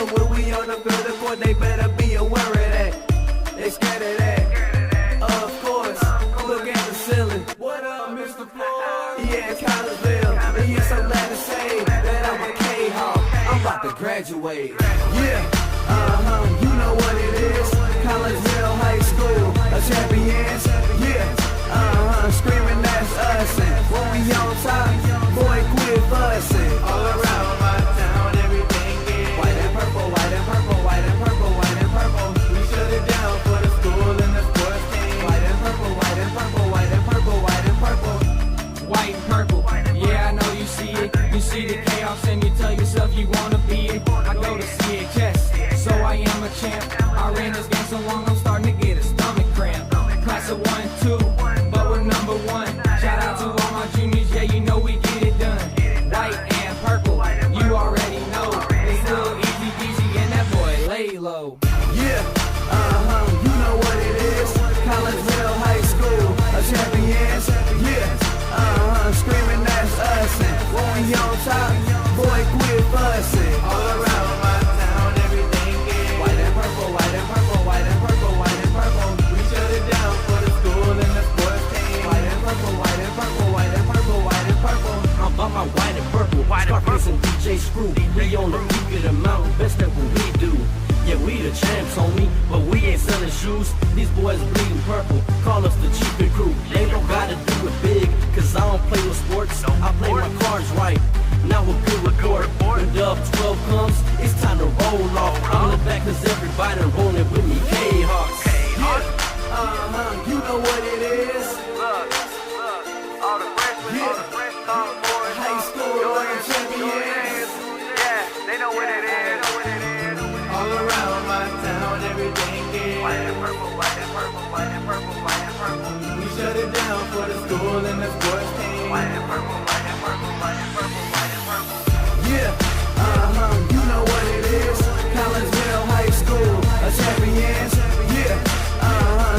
when we on the field of court, they better be aware of that. They scared of that. Of course, look at the ceiling. What up, Mr. Floyd? Yeah, it's Collegeville. And you're so glad to say that I'm a Kahok. I'm about to graduate. Yeah, you know what it is. Collegeville High School, a champions. Yeah, screaming that's us. And when we on top, boy, quit fussing. All around my town, everything is white and purple, white and purple, white and purple, white and purple. We shut it down for the school and the sports team. White and purple, white and purple, white and purple, white and purple. White and purple, yeah, I know you see it. You see the chaos and you tell yourself you wanna be it. I go to see it, yes, so I am a champ. I ran this game so long, I'm starting to get a stomach cramp. Class of 1, 2, but we're number 1. Shout out to all my juniors, yeah, you know we get it done. White and purple, you already know. It's little easy peasy and that boy lay low. Yeah, you know what it is. Collegeville High School, a champions. Yeah, screaming that's us. And when we on top, boy, quit fussing. All around my town, everything is white and purple, white and purple, white and purple, white and purple. We shut it down for the school and the sports team. White and purple, white and purple, white and purple, white and purple. I'm about my white and purple, Scarface and DJ Screw. We on the peak of the mountain, best at what we do. Yeah, we the champs, homie, but we ain't selling shoes. These boys bleeding purple, call us the cheapin' crew. They don't gotta do it big, cause I don't play with sports. I play my cards right, now a good report. When Dub 12 comes, it's time to roll off. I'm in the back cause everybody rolling with me, K-Hawks. Yeah, you know what it is. Look, all the freshmen, boys, High school champions. yeah, they know what it is. All around my town, everything is White and purple, white and purple, white and purple, white and purple. we shut it down for the school and the sports team. White and purple, white and purple, white and purple, white and purple. Yeah, you know what it is. Collegeville High School, a champions. Yeah,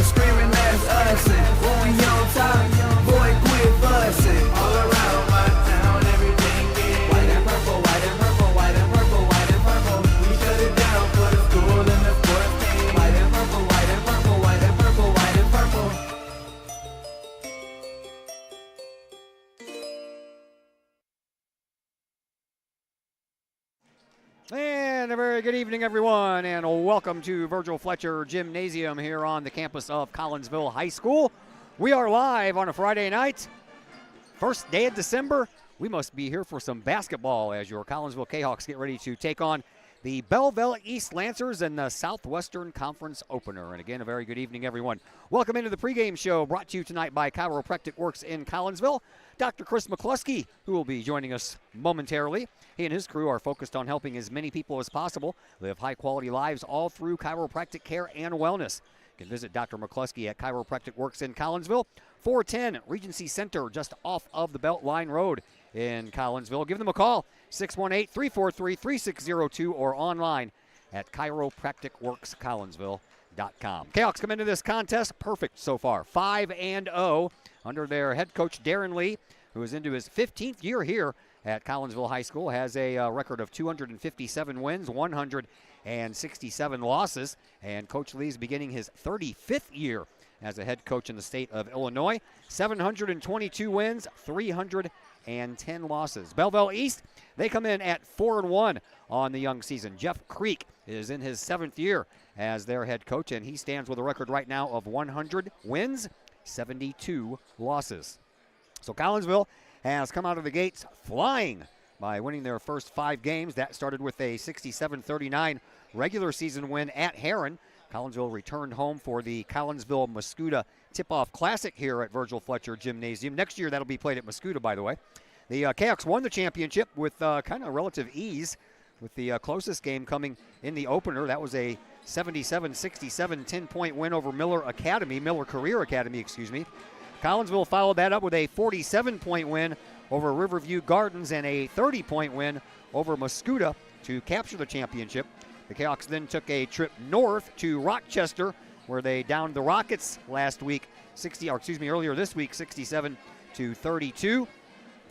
screaming that's us. And when we on top, boy, quit fussing. All around my town, everything is white and purple, white and purple, white and purple, white and purple. We shut it down for the school and the sports team. White and purple, white and purple, white and purple, white and purple. And a very good evening, everyone, and welcome to Virgil Fletcher Gymnasium here on the campus of Collegeville High School. We are live on a Friday night, first day of December. We must be here for some basketball as your Collegeville Kahawks get ready to take on the Belleville East Lancers in the Southwestern Conference opener. And again, a very good evening, everyone. Welcome into the pregame show brought to you tonight by Chiropractic Works in Collegeville. Dr. Chris McCluskey, who will be joining us momentarily. He and his crew are focused on helping as many people as possible live high-quality lives all through chiropractic care and wellness. You can visit Dr. McCluskey at Chiropractic Works in Collegeville, 410 Regency Center, just off of the Beltline Road in Collegeville. Give them a call, 618-343-3602, or online at chiropracticworkscollegeville.com. Kahawks come into this contest perfect so far, 5-0 under their head coach Darren Lee, who is into his 15th year here at Collegeville High School, has a record of 257 wins, 167 losses, and Coach Lee's beginning his 35th year as a head coach in the state of Illinois. 722 wins, 310 losses. Belleville East, they come in at 4-1 on the young season. Jeff Creek is in his 7th year as their head coach, and he stands with a record right now of 100 wins, 72 losses. So Collegeville has come out of the gates flying by winning their first 5 games. That started with a 67-39 regular season win at Heron. Collegeville returned home for the Collegeville-Mascoutah Tip-Off Classic here at Virgil Fletcher Gymnasium. Next year, that'll be played at Mascoutah, by the way. The Kahawks won the championship with kind of relative ease, with the closest game coming in the opener. That was a 77-67 10-point win over Miller Career Academy, excuse me. Collegeville followed that up with a 47-point win over Riverview Gardens and a 30-point win over Mascoutah to capture the championship. The Kahawks then took a trip north to Rochester, where they downed the Rockets earlier this week, 67-32.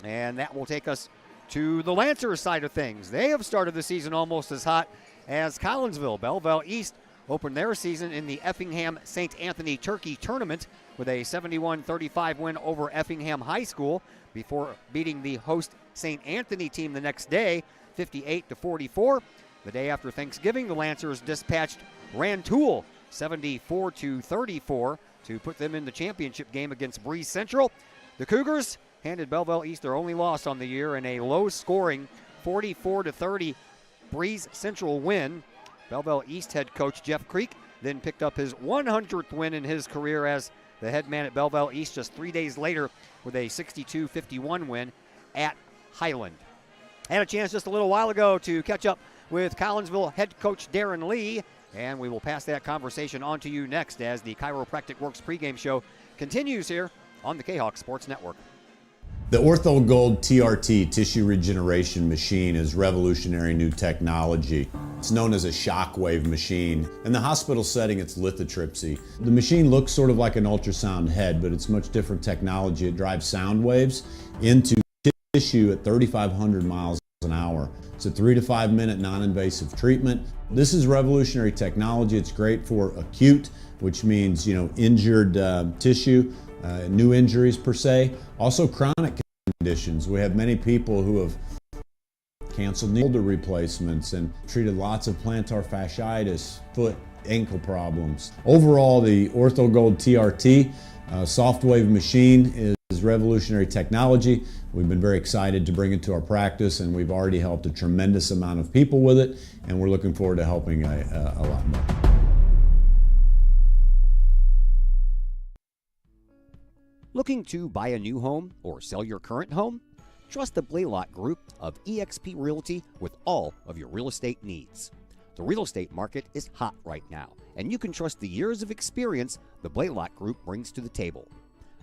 And that will take us to the Lancers side of things. They have started the season almost as hot as Collinsville. Belleville East opened their season in the Effingham St. Anthony Turkey Tournament with a 71-35 win over Effingham High School before beating the host St. Anthony team the next day, 58-44. The day after Thanksgiving, the Lancers dispatched Rantoul 74-34 to put them in the championship game against Breeze Central. The Cougars handed Belleville East their only loss on the year in a low-scoring 44-30 Breeze Central win. Belleville East head coach Jeff Creek then picked up his 100th win in his career as the head man at Belleville East just 3 days later with a 62-51 win at Highland. I had a chance just a little while ago to catch up with Collinsville head coach Darren Lee, and we will pass that conversation on to you next as the Chiropractic Works pregame show continues here on the Kahok Sports Network. The Ortho Gold TRT tissue regeneration machine is revolutionary new technology. It's known as a shockwave machine. In the hospital setting, it's lithotripsy. The machine looks sort of like an ultrasound head, but it's much different technology. It drives sound waves into tissue at 3,500 miles an hour. It's a 3 to 5 minute non-invasive treatment. This is revolutionary technology. It's great for acute, which means, injured tissue, new injuries per se. Also chronic conditions. We have many people who have canceled knee replacements and treated lots of plantar fasciitis, foot, ankle problems. Overall, the Ortho Gold TRT soft wave machine is revolutionary technology. We've been very excited to bring it to our practice, and we've already helped a tremendous amount of people with it, and we're looking forward to helping a lot more. Looking to buy a new home or sell your current home? Trust the Blaylock Group of eXp Realty with all of your real estate needs. The real estate market is hot right now, and you can trust the years of experience the Blaylock Group brings to the table.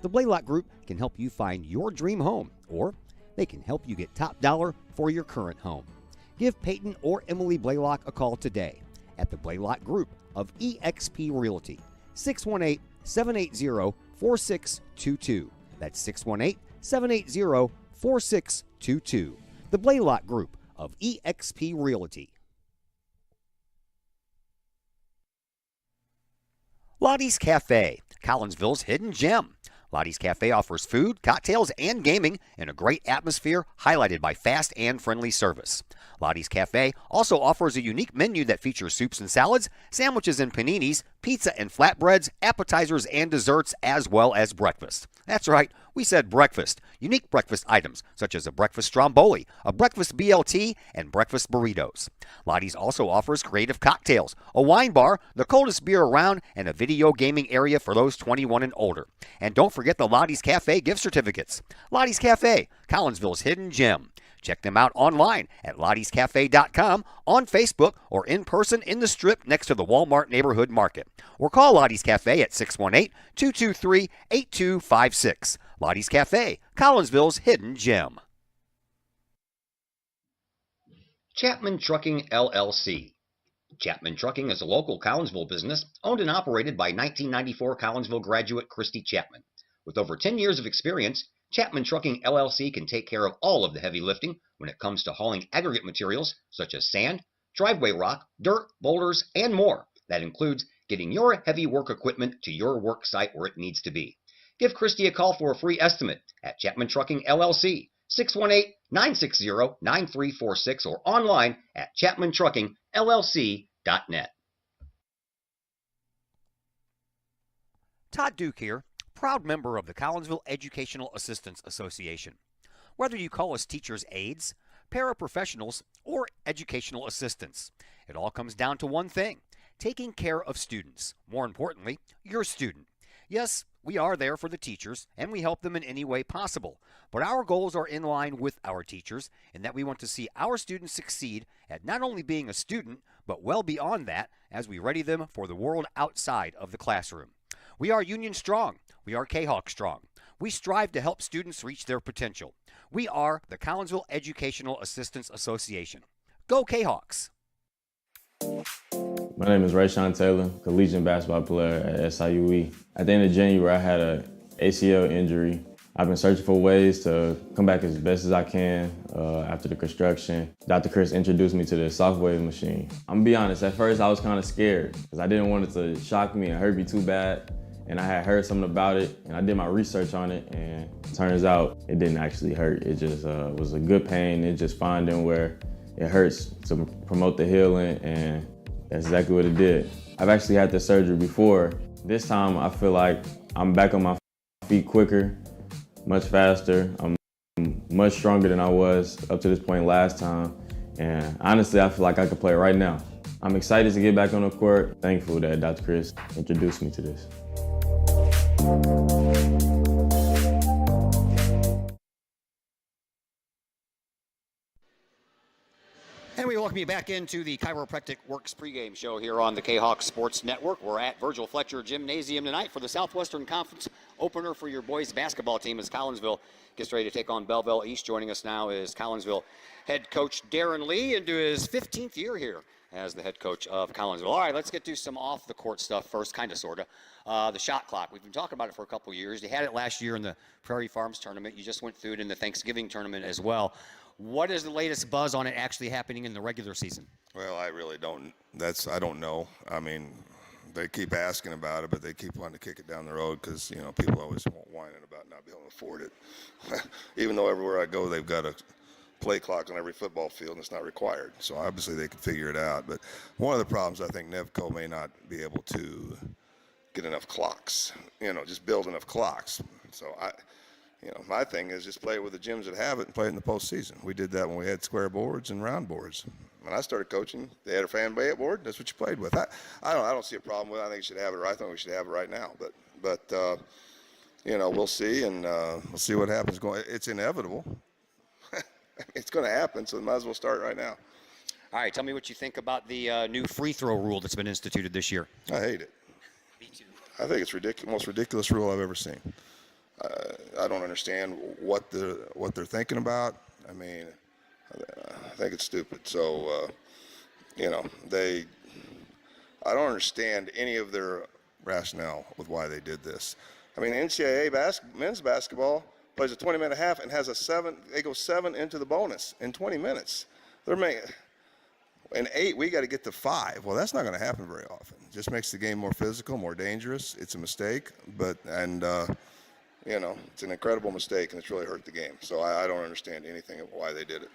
The Blaylock Group can help you find your dream home, or they can help you get top dollar for your current home. Give Peyton or Emily Blaylock a call today at the Blaylock Group of eXp Realty, 618-780-4622. That's 618-780-4622. The Blaylock Group of eXp Realty. Lottie's Cafe, Collinsville's hidden gem. Lottie's Cafe offers food, cocktails, and gaming in a great atmosphere highlighted by fast and friendly service. Lottie's Cafe also offers a unique menu that features soups and salads, sandwiches and paninis, pizza and flatbreads, appetizers and desserts, as well as breakfast. That's right, we said breakfast. Unique breakfast items such as a breakfast stromboli, a breakfast BLT, and breakfast burritos. Lottie's also offers creative cocktails, a wine bar, the coldest beer around, and a video gaming area for those 21 and older. And don't forget the Lottie's Cafe gift certificates. Lottie's Cafe, Collinsville's hidden gem. Check them out online at lottiescafe.com, on Facebook, or in person in the Strip next to the Walmart Neighborhood Market. Or call Lottie's Cafe at 618-223-8256. Lottie's Cafe, Collinsville's hidden gem. Chapman Trucking, LLC. Chapman Trucking is a local Collinsville business owned and operated by 1994 Collinsville graduate Christy Chapman. With over 10 years of experience, Chapman Trucking LLC can take care of all of the heavy lifting when it comes to hauling aggregate materials such as sand, driveway rock, dirt, boulders, and more. That includes getting your heavy work equipment to your work site where it needs to be. Give Christy a call for a free estimate at Chapman Trucking LLC, 618-960-9346, or online at chapmantruckingllc.net. Todd Duke here, proud member of the Collinsville Educational Assistance Association. Whether you call us teachers' aides, paraprofessionals, or educational assistants, it all comes down to one thing: taking care of students. More importantly, your student. Yes, we are there for the teachers, and we help them in any way possible. But our goals are in line with our teachers in that we want to see our students succeed at not only being a student, but well beyond that as we ready them for the world outside of the classroom. We are Union Strong. We are Kahok Strong. We strive to help students reach their potential. We are the Collinsville Educational Assistance Association. Go Kahawks! My name is Rayshawn Taylor, collegiate basketball player at SIUE. At the end of January, I had an ACL injury. I've been searching for ways to come back as best as I can after the construction. Dr. Chris introduced me to the Shockwave machine. I'm gonna be honest, at first I was kind of scared because I didn't want it to shock me and hurt me too bad. And I had heard something about it and I did my research on it, and it turns out it didn't actually hurt. It just was a good pain. It just finding where it hurts to promote the healing, and that's exactly what it did. I've actually had this surgery before. This time I feel like I'm back on my feet quicker, much faster. I'm much stronger than I was up to this point last time. And honestly, I feel like I could play right now. I'm excited to get back on the court. Thankful that Dr. Chris introduced me to this. And we welcome you back into the Chiropractic Works pregame show here on the Kahok Sports Network. We're at Virgil Fletcher Gymnasium tonight for the Southwestern Conference opener for your boys basketball team as Collinsville gets ready to take on Belleville East. Joining us now is Collinsville head coach Darren Lee into his 15th year here as the head coach of Collinsville. All right, let's get to some off-the-court stuff first, kind of, sort of. The shot clock. We've been talking about it for a couple years. You had it last year in the Prairie Farms tournament. You just went through it in the Thanksgiving tournament as well. What is the latest buzz on it actually happening in the regular season? Well, I really don't. I don't know. I mean, they keep asking about it, but they keep wanting to kick it down the road because, you know, people always whining about not being able to afford it. Even though everywhere I go, they've got a play clock on every football field, and it's not required. So obviously they can figure it out. But one of the problems, I think Nevco may not be able to get enough clocks, you know, just build enough clocks. So my thing is just play with the gyms that have it and play it in the postseason. We did that when we had square boards and round boards. When I started coaching, they had a fan board. That's what you played with. I don't see a problem with it. I think you should have it right. I think we should have it right now. But we'll see, and we'll see what happens. It's inevitable. It's going to happen, so we might as well start right now. All right, tell me what you think about the new free throw rule that's been instituted this year. I hate it. Me too. I think it's ridiculous, most ridiculous rule I've ever seen. I don't understand what they're thinking about. I mean, I think it's stupid. So, I don't understand any of their rationale with why they did this. I mean, NCAA men's basketball plays a 20-minute half and has they go 7 into the bonus in 20 minutes. In 8, we got to get to 5. Well, that's not going to happen very often. It just makes the game more physical, more dangerous. It's a mistake, it's an incredible mistake, and it's really hurt the game. So I don't understand anything of why they did it.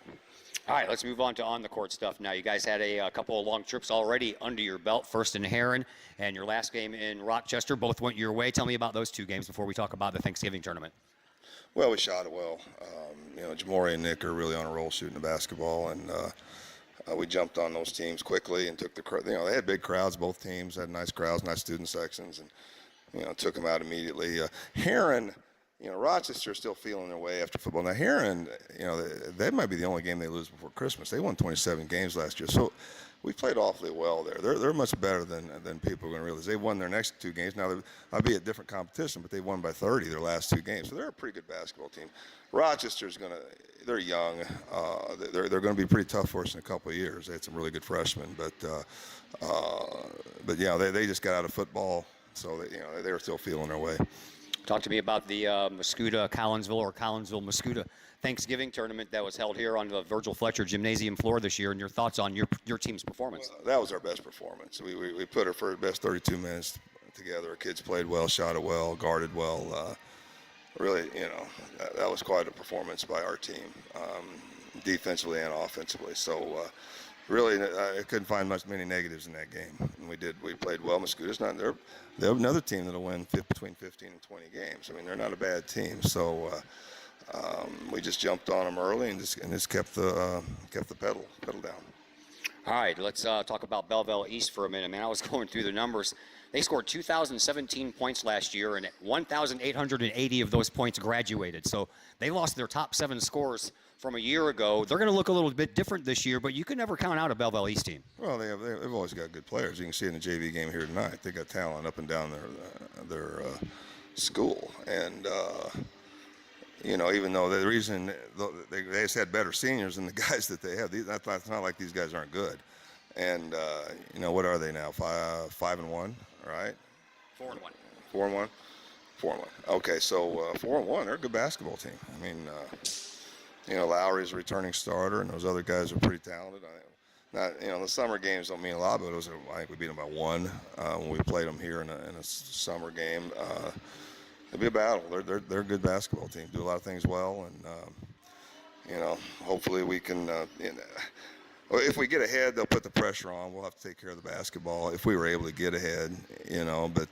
All right, let's move on to on-the-court stuff now. You guys had a couple of long trips already under your belt, first in Heron and your last game in Rochester. Both went your way. Tell me about those two games before we talk about the Thanksgiving tournament. Well, we shot it well. Jamori and Nick are really on a roll shooting the basketball, and we jumped on those teams quickly and took they had big crowds. Both teams had nice crowds, nice student sections, and took them out immediately. Heron, Rochester's still feeling their way after football. Now, Heron, that might be the only game they lose before Christmas. They won 27 games last year. So we played awfully well there. They're much better than people are going to realize. They won their next 2 games. Now, I'll be a different competition, but they won by 30 their last 2 games. So they're a pretty good basketball team. Rochester's they're young. They're going to be pretty tough for us in a couple of years. They had some really good freshmen. But they just got out of football. So they're still feeling their way. Talk to me about the Mascoutah-Collinsville or Collinsville-Mascoutah Thanksgiving tournament that was held here on the Virgil Fletcher Gymnasium floor this year, and your thoughts on your team's performance. Well, that was our best performance. We put our best 32 minutes together. Our kids played well, shot it well, guarded well. Really, that was quite a performance by our team, defensively and offensively. So really, I couldn't find many negatives in that game. And we played well. Mascoutah's they're another team that'll win between 15 and 20 games. I mean, they're not a bad team. So we just jumped on them early and just kept the pedal down. All right, let's talk about Belleville East for a minute, man. I was going through the numbers. They scored 2,017 points last year, and 1,880 of those points graduated. So they lost their top 7 scorers from a year ago. They're going to look a little bit different this year, but you can never count out a Belleville East team. Well, they've always got good players. You can see it in the JV game here tonight. They got talent up and down their school, and even though the reason they just had better seniors than the guys that they have. It's not like these guys aren't good. And what are they now? 5-1, right? 4-1. 4-1. 4-1. Okay, so 4-1. They're a good basketball team. I mean, Lowry's a returning starter, and those other guys are pretty talented. The summer games don't mean a lot, but I think we beat them by 1 when we played them here in a summer game. It'll be a battle. They're a good basketball team. Do a lot of things well, and hopefully we can. If we get ahead, they'll put the pressure on. We'll have to take care of the basketball if we were able to get ahead, But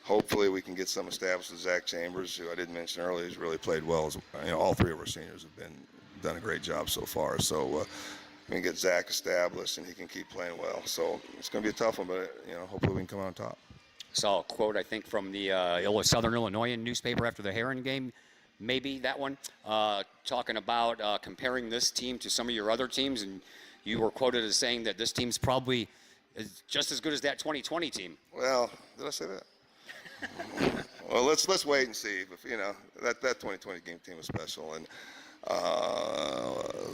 hopefully we can get some established with Zach Chambers, who I didn't mention earlier. He's really played well. All 3 of our seniors have done a great job so far. So we can get Zach established, and he can keep playing well. So it's going to be a tough one, but hopefully we can come out on top. Saw a quote, I think, from the Southern Illinoisan newspaper after the Heron game, maybe that one, talking about comparing this team to some of your other teams, and you were quoted as saying that this team's probably just as good as that 2020 team. Well, did I say that? Well, let's wait and see. If that 2020 game team was special, and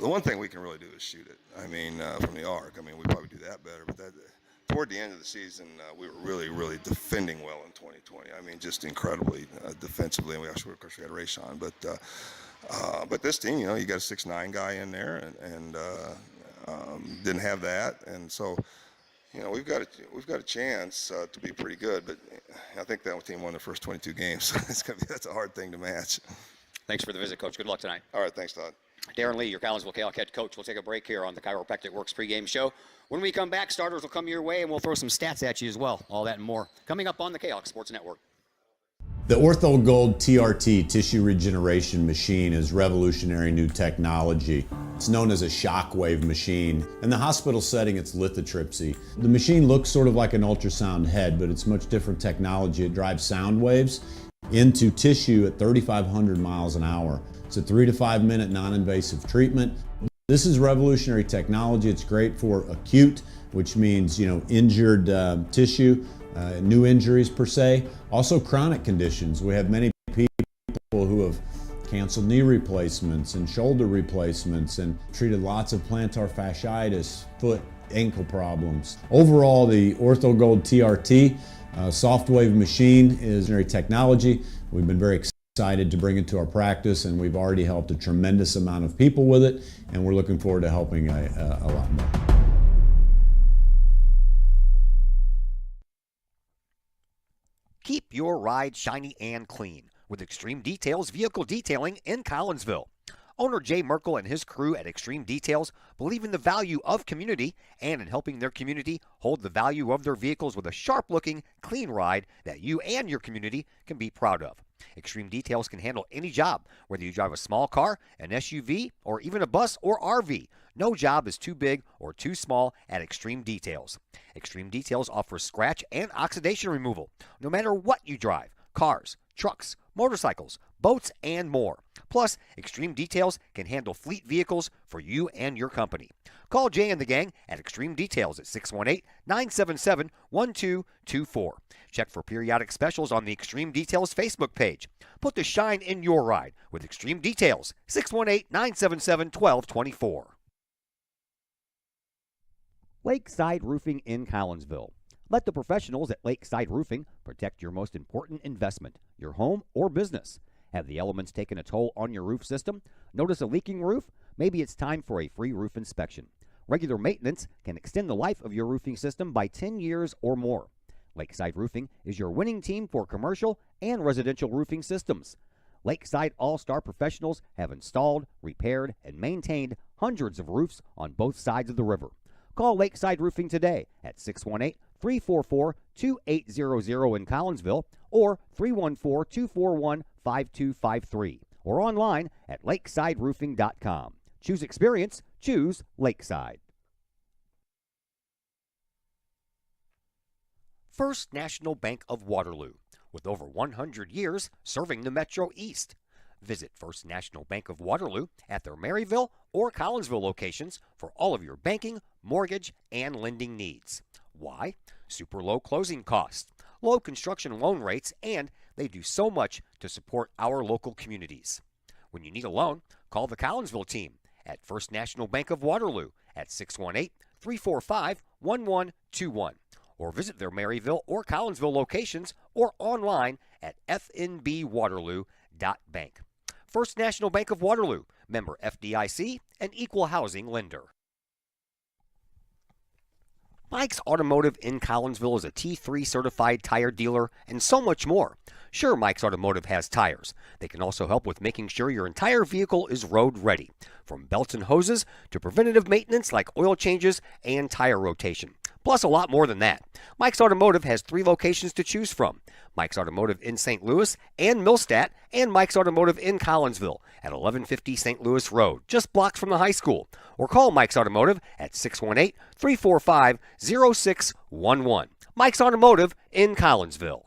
the one thing we can really do is shoot it. I mean, from the arc. I mean, we probably do that better, but toward the end of the season, we were really, really defending well in 2020. I mean, just incredibly defensively, and of course, we had Rayshon. But this team, you got a 6'9" guy in there, and didn't have that, and so, we've got a chance to be pretty good. But I think that team won the first 22 games. That's a hard thing to match. Thanks for the visit, Coach. Good luck tonight. All right, thanks, Todd. Darren Lee, your Collinsville Kahok head coach. We'll take a break here on the Chiropractic Works pregame show. When we come back, starters will come your way, and we'll throw some stats at you as well. All that and more coming up on the Kahok Sports Network. The Ortho Gold TRT tissue regeneration machine is revolutionary new technology. It's known as a shockwave machine. In the hospital setting, it's lithotripsy. The machine looks sort of like an ultrasound head, but it's much different technology. It drives sound waves into tissue at 3,500 miles an hour. It's a 3 to 5 minute non-invasive treatment. This is revolutionary technology. It's great for acute, which means injured tissue, new injuries per se. Also chronic conditions. We have many people who have canceled knee replacements and shoulder replacements and treated lots of plantar fasciitis, foot, ankle problems. Overall, the Ortho Gold TRT soft wave machine is very technology. We've been very excited to bring it to our practice, and we've already helped a tremendous amount of people with it, and we're looking forward to helping a lot more. Keep your ride shiny and clean with Extreme Details Vehicle Detailing in Collinsville. Owner Jay Merkel and his crew at Extreme Details believe in the value of community and in helping their community hold the value of their vehicles with a sharp-looking, clean ride that you and your community can be proud of. Extreme Details can handle any job, whether you drive a small car, an SUV, or even a bus or RV. No job is too big or too small at Extreme Details. Extreme Details offers scratch and oxidation removal, no matter what you drive: cars, trucks, motorcycles, boats, and more. Plus, Extreme Details can handle fleet vehicles for you and your company. Call Jay and the gang at Extreme Details at 618-977-1224. Check for periodic specials on the Extreme Details Facebook page. Put the shine in your ride with Extreme Details, 618-977-1224. Lakeside Roofing in Collinsville. Let the professionals at Lakeside Roofing protect your most important investment, your home or business. Have the elements taken a toll on your roof system? Notice a leaking roof? Maybe it's time for a free roof inspection. Regular maintenance can extend the life of your roofing system by 10 years or more. Lakeside Roofing is your winning team for commercial and residential roofing systems. Lakeside All-Star professionals have installed, repaired, and maintained hundreds of roofs on both sides of the river. Call Lakeside Roofing today at 618-344-2800 in Collinsville or 314-241-5253 or online at lakesideroofing.com. Choose experience, choose Lakeside. First National Bank of Waterloo, with over 100 years serving the Metro East. Visit First National Bank of Waterloo at their Maryville or Collinsville locations for all of your banking, mortgage, and lending needs. Why? Super low closing costs, low construction loan rates, and they do so much to support our local communities. When you need a loan, call the Collinsville team at First National Bank of Waterloo at 618-345-1121 or visit their Maryville or Collinsville locations or online at fnbwaterloo.bank. First National Bank of Waterloo, member FDIC, and equal housing lender. Mike's Automotive in Collinsville is a T3 certified tire dealer and so much more. Sure, Mike's Automotive has tires. They can also help with making sure your entire vehicle is road ready, from belts and hoses to preventative maintenance like oil changes and tire rotation. Plus a lot more than that. Mike's Automotive has 3 locations to choose from. Mike's Automotive in St. Louis and Millstadt, and Mike's Automotive in Collinsville at 1150 St. Louis Road, just blocks from the high school. Or call Mike's Automotive at 618-345-0611. Mike's Automotive in Collinsville.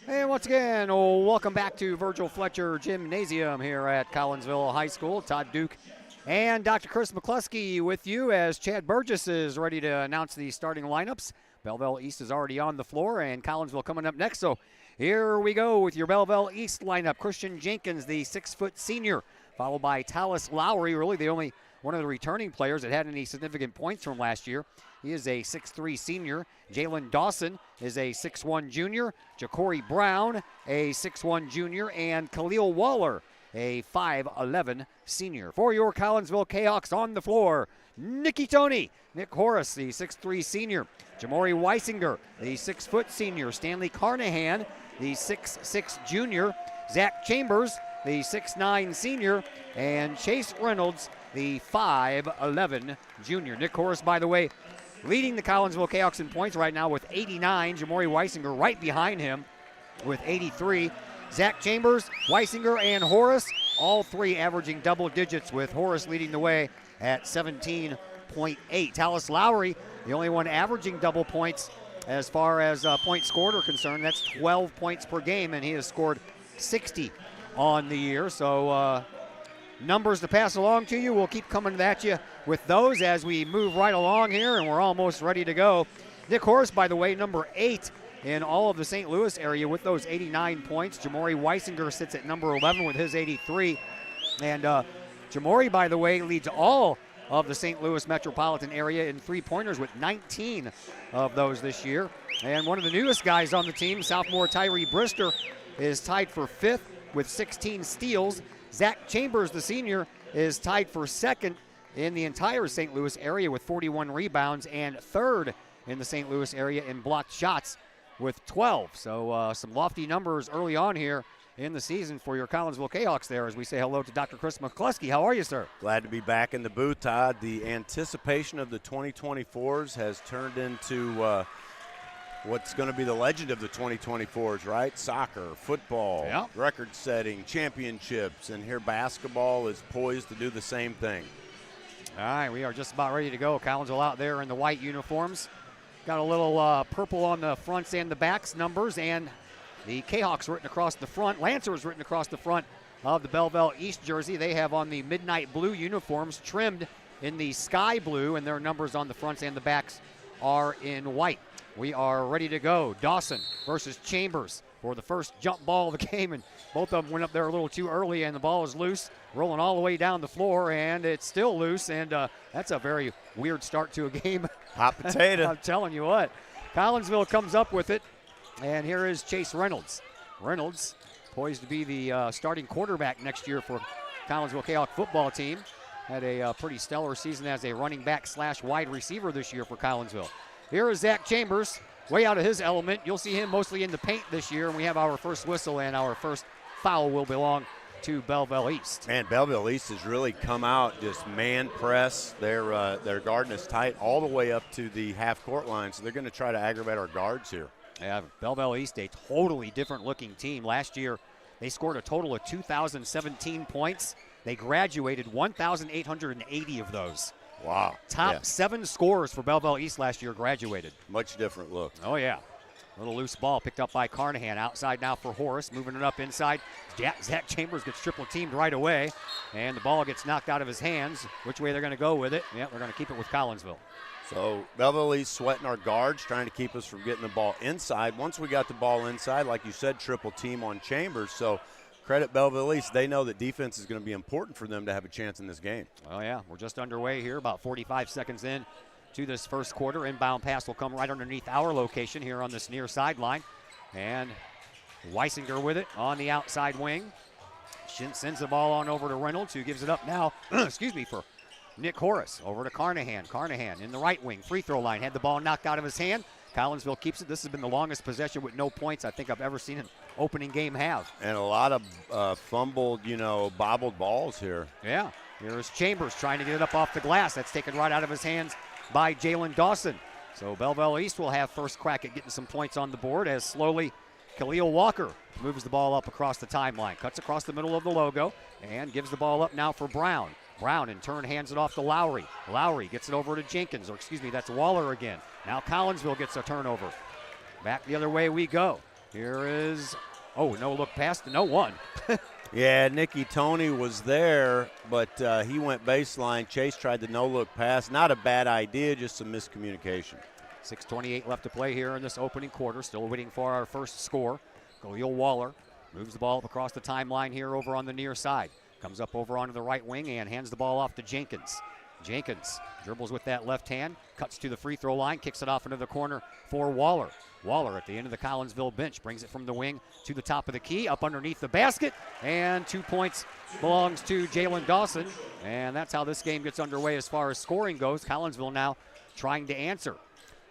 And once again, welcome back to Virgil Fletcher Gymnasium here at Collinsville High School. Todd Duke and Dr. Chris McCluskey with you as Chad Burgess is ready to announce the starting lineups. Belleville East is already on the floor, and Collinsville coming up next. So here we go with your Belleville East lineup. Christian Jenkins, the 6-foot senior, followed by Talis Lowry, really the only one of the returning players that had any significant points from last year. He is a 6'3 senior. Jalen Dawson is a 6'1 junior. Ja'Cory Brown, a 6'1 junior. And Khalil Waller, a 5'11 senior. For your Collinsville Kahawks on the floor, Nick Horace, the 6'3 senior. Jamori Weisinger, the 6-foot senior. Stanley Carnahan, the 6'6 junior. Zach Chambers, the 6'9 senior. And Chase Reynolds, the 5'11 junior. Nick Horace, by the way, leading the Collinsville Kahawks in points right now with 89. Jamori Weisinger right behind him with 83. Zach Chambers, Weisinger, and Horace, all 3 averaging double digits, with Horace leading the way at 17.8. Talis Lowry, the only one averaging double points as far as points scored are concerned. That's 12 points per game, and he has scored 60 on the year. So numbers to pass along to you. We'll keep coming at you with those as we move right along here, and we're almost ready to go. Nick Horace, by the way, number 8 in all of the St. Louis area with those 89 points. Jamori Weisinger sits at number 11 with his 83. And Jamori, by the way, leads all of the St. Louis metropolitan area in three-pointers with 19 of those this year. And one of the newest guys on the team, sophomore Tyree Brister, is tied for 5th with 16 steals. Zach Chambers, the senior, is tied for 2nd in the entire St. Louis area with 41 rebounds, and 3rd in the St. Louis area in blocked shots with 12. So some lofty numbers early on here in the season for your Collinsville Kahawks there as we say hello to Dr. Chris McCluskey. How are you, sir? Glad to be back in the booth, Todd. The anticipation of the 2024s has turned into what's going to be the legend of the 2024s, right? Soccer, football, yeah, record-setting, championships, and here basketball is poised to do the same thing. All right, we are just about ready to go. Collinsville out there in the white uniforms. Got a little purple on the fronts and the backs numbers, and the Kahawks written across the front. Lancers written across the front of the Belleville East jersey. They have on the midnight blue uniforms trimmed in the sky blue, and their numbers on the fronts and the backs are in white. We are ready to go. Dawson versus Chambers for the first jump ball of the game, and both of them went up there a little too early, and the ball is loose, rolling all the way down the floor, and it's still loose, and that's a very weird start to a game. Hot potato. I'm telling you what. Collinsville comes up with it, and here is Chase Reynolds. Reynolds poised to be the starting quarterback next year for Collinsville Kahawk football team. Had a pretty stellar season as a running back / wide receiver this year for Collinsville. Here is Zach Chambers, way out of his element. You'll see him mostly in the paint this year, and we have our first whistle, and our first foul will belong to Belleville East. Man, Belleville East has really come out, just man press. Their guarding is tight all the way up to the half-court line, so they're going to try to aggravate our guards here. Yeah, Belleville East, a totally different-looking team. Last year, they scored a total of 2,017 points. They graduated 1,880 of those. Wow. Top 7 scorers for Belleville East last year graduated. Much different look. Oh, yeah. Little loose ball picked up by Carnahan. Outside now for Horace, moving it up inside. Zach Chambers gets triple teamed right away, and the ball gets knocked out of his hands. Which way they're going to go with it? Yeah, they're going to keep it with Collinsville. So Belleville East sweating our guards, trying to keep us from getting the ball inside. Once we got the ball inside, like you said, triple team on Chambers. So credit Belleville East. They know that defense is going to be important for them to have a chance in this game. Oh, yeah. We're just underway here, about 45 seconds in to this first quarter. Inbound pass will come right underneath our location here on this near sideline. And Weisinger with it on the outside wing. Sends the ball on over to Reynolds, who gives it up now, excuse me, for Nick Horace. Over to Carnahan. Carnahan in the right wing, free throw line, had the ball knocked out of his hand. Collinsville keeps it. This has been the longest possession with no points I think I've ever seen an opening game have. And a lot of fumbled, bobbled balls here. Yeah. Here's Chambers trying to get it up off the glass. That's taken right out of his hands by Jalen Dawson. So Belleville East will have first crack at getting some points on the board as slowly Khalil Walker moves the ball up across the timeline, cuts across the middle of the logo, and gives the ball up now for Brown. Brown in turn hands it off to Lowry. Lowry gets it over to Jenkins, or excuse me, that's Waller again. Now Collinsville gets a turnover. Back the other way we go. Here is, no look pass to no one. Yeah, Nicky Tony was there, but he went baseline. Chase tried the no-look pass. Not a bad idea, just some miscommunication. 6:28 left to play here in this opening quarter. Still waiting for our first score. Khalil Waller moves the ball up across the timeline here over on the near side. Comes up over onto the right wing and hands the ball off to Jenkins. Jenkins dribbles with that left hand, cuts to the free throw line, kicks it off into the corner for Waller. Waller at the end of the Collinsville bench brings it from the wing to the top of the key, up underneath the basket, and 2 points belongs to Jalen Dawson. And that's how this game gets underway as far as scoring goes. Collinsville now trying to answer.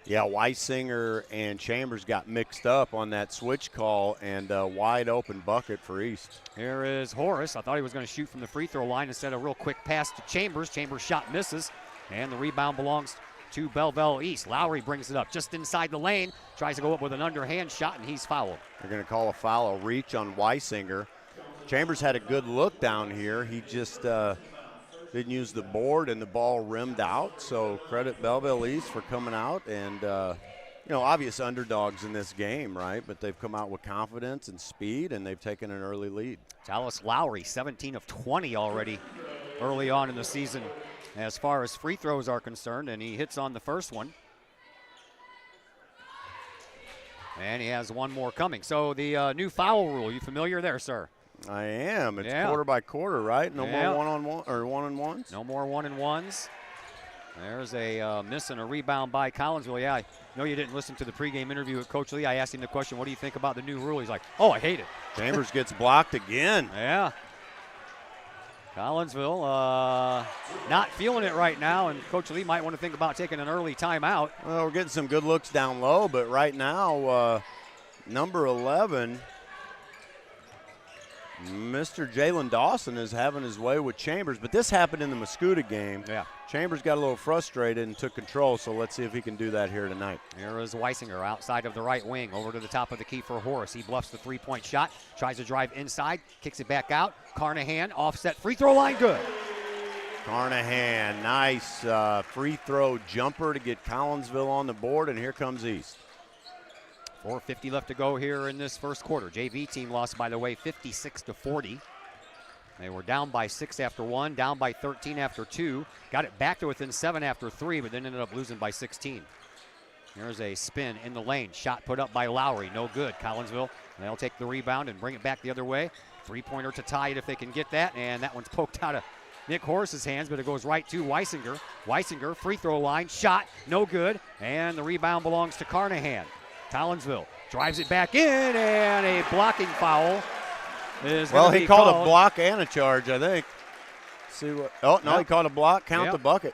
Yeah, Weisinger and Chambers got mixed up on that switch call, and a wide open bucket for East. Here is Horace. I thought he was going to shoot from the free throw line instead of a real quick pass to Chambers. Chambers' shot misses, and the rebound belongs to Belleville East. Lowry brings it up just inside the lane, tries to go up with an underhand shot, and he's fouled. They're going to call a foul, a reach on Weisinger. Chambers had a good look down here. He just didn't use the board, and the ball rimmed out. So credit Belleville East for coming out, and obvious underdogs in this game, right? But they've come out with confidence and speed, and they've taken an early lead. Dallas Lowry, 17 of 20 already early on in the season as far as free throws are concerned, and he hits on the first one. And he has one more coming. So the new foul rule, you familiar there, sir? I am. It's quarter by quarter, right? No more one-on-one or one-on-ones? No more one-on-ones. There's a miss and a rebound by Collinsville. Yeah, I know you didn't listen to the pregame interview with Coach Lee. I asked him the question, what do you think about the new rule? He's like, I hate it. Chambers gets blocked again. Yeah. Collinsville not feeling it right now, and Coach Lee might want to think about taking an early timeout. Well, we're getting some good looks down low, but right now, number 11, Mr. Jalen Dawson is having his way with Chambers, but this happened in the Mascoutah game. Yeah. Chambers got a little frustrated and took control, so let's see if he can do that here tonight. Here is Weisinger outside of the right wing, over to the top of the key for Horace. He bluffs the three-point shot, tries to drive inside, kicks it back out. Carnahan, offset free throw line, good. Carnahan, nice free throw jumper to get Collinsville on the board, and here comes East. 4:50 left to go here in this first quarter. JV team lost, by the way, 56-40. They were down by 6 after 1, down by 13 after 2. Got it back to within 7 after 3, but then ended up losing by 16. Here's a spin in the lane. Shot put up by Lowry. No good. Collinsville, they'll take the rebound and bring it back the other way. Three-pointer to tie it if they can get that, and that one's poked out of Nick Horace's hands, but it goes right to Weisinger. Weisinger, free throw line, shot, no good, and the rebound belongs to Carnahan. Collinsville drives it back in, and a blocking foul is going to be called. He called a block and a charge, I think. See what? Oh, no, he called a block. Count the bucket.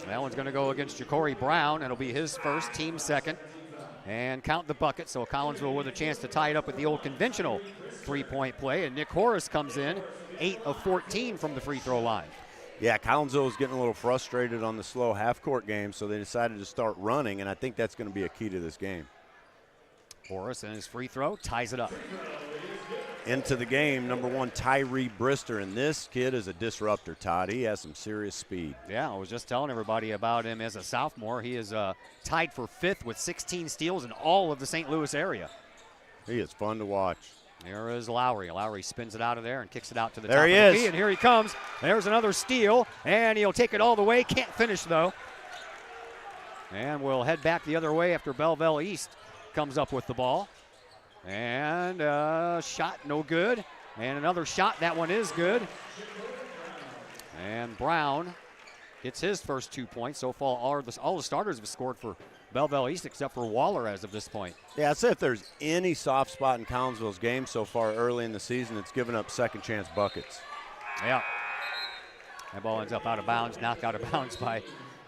That one's going to go against Ja'Cory Brown. It'll be his first, team second. And count the bucket, so Collinsville with a chance to tie it up with the old conventional three-point play. And Nick Horace comes in, 8 of 14 from the free throw line. Yeah, Collinsville was getting a little frustrated on the slow half-court game, so they decided to start running, and I think that's going to be a key to this game. Horace and his free throw ties it up. Into the game, number 1, Tyree Brister, and this kid is a disruptor, Todd. He has some serious speed. Yeah, I was just telling everybody about him as a sophomore. He is tied for 5th with 16 steals in all of the St. Louis area. He is fun to watch. There is Lowry. Lowry spins it out of there and kicks it out to the top of the key, and here he comes. There's another steal, and he'll take it all the way. Can't finish, though. And we'll head back the other way after Belleville East comes up with the ball. And shot, no good. And another shot, that one is good. And Brown gets his first 2 points. So far, all the starters have scored for Belleville East except for Waller as of this point. Yeah, I'd say if there's any soft spot in Collinsville's game so far early in the season, it's given up second chance buckets. Yeah. That ball ends up out of bounds, knocked out of bounds by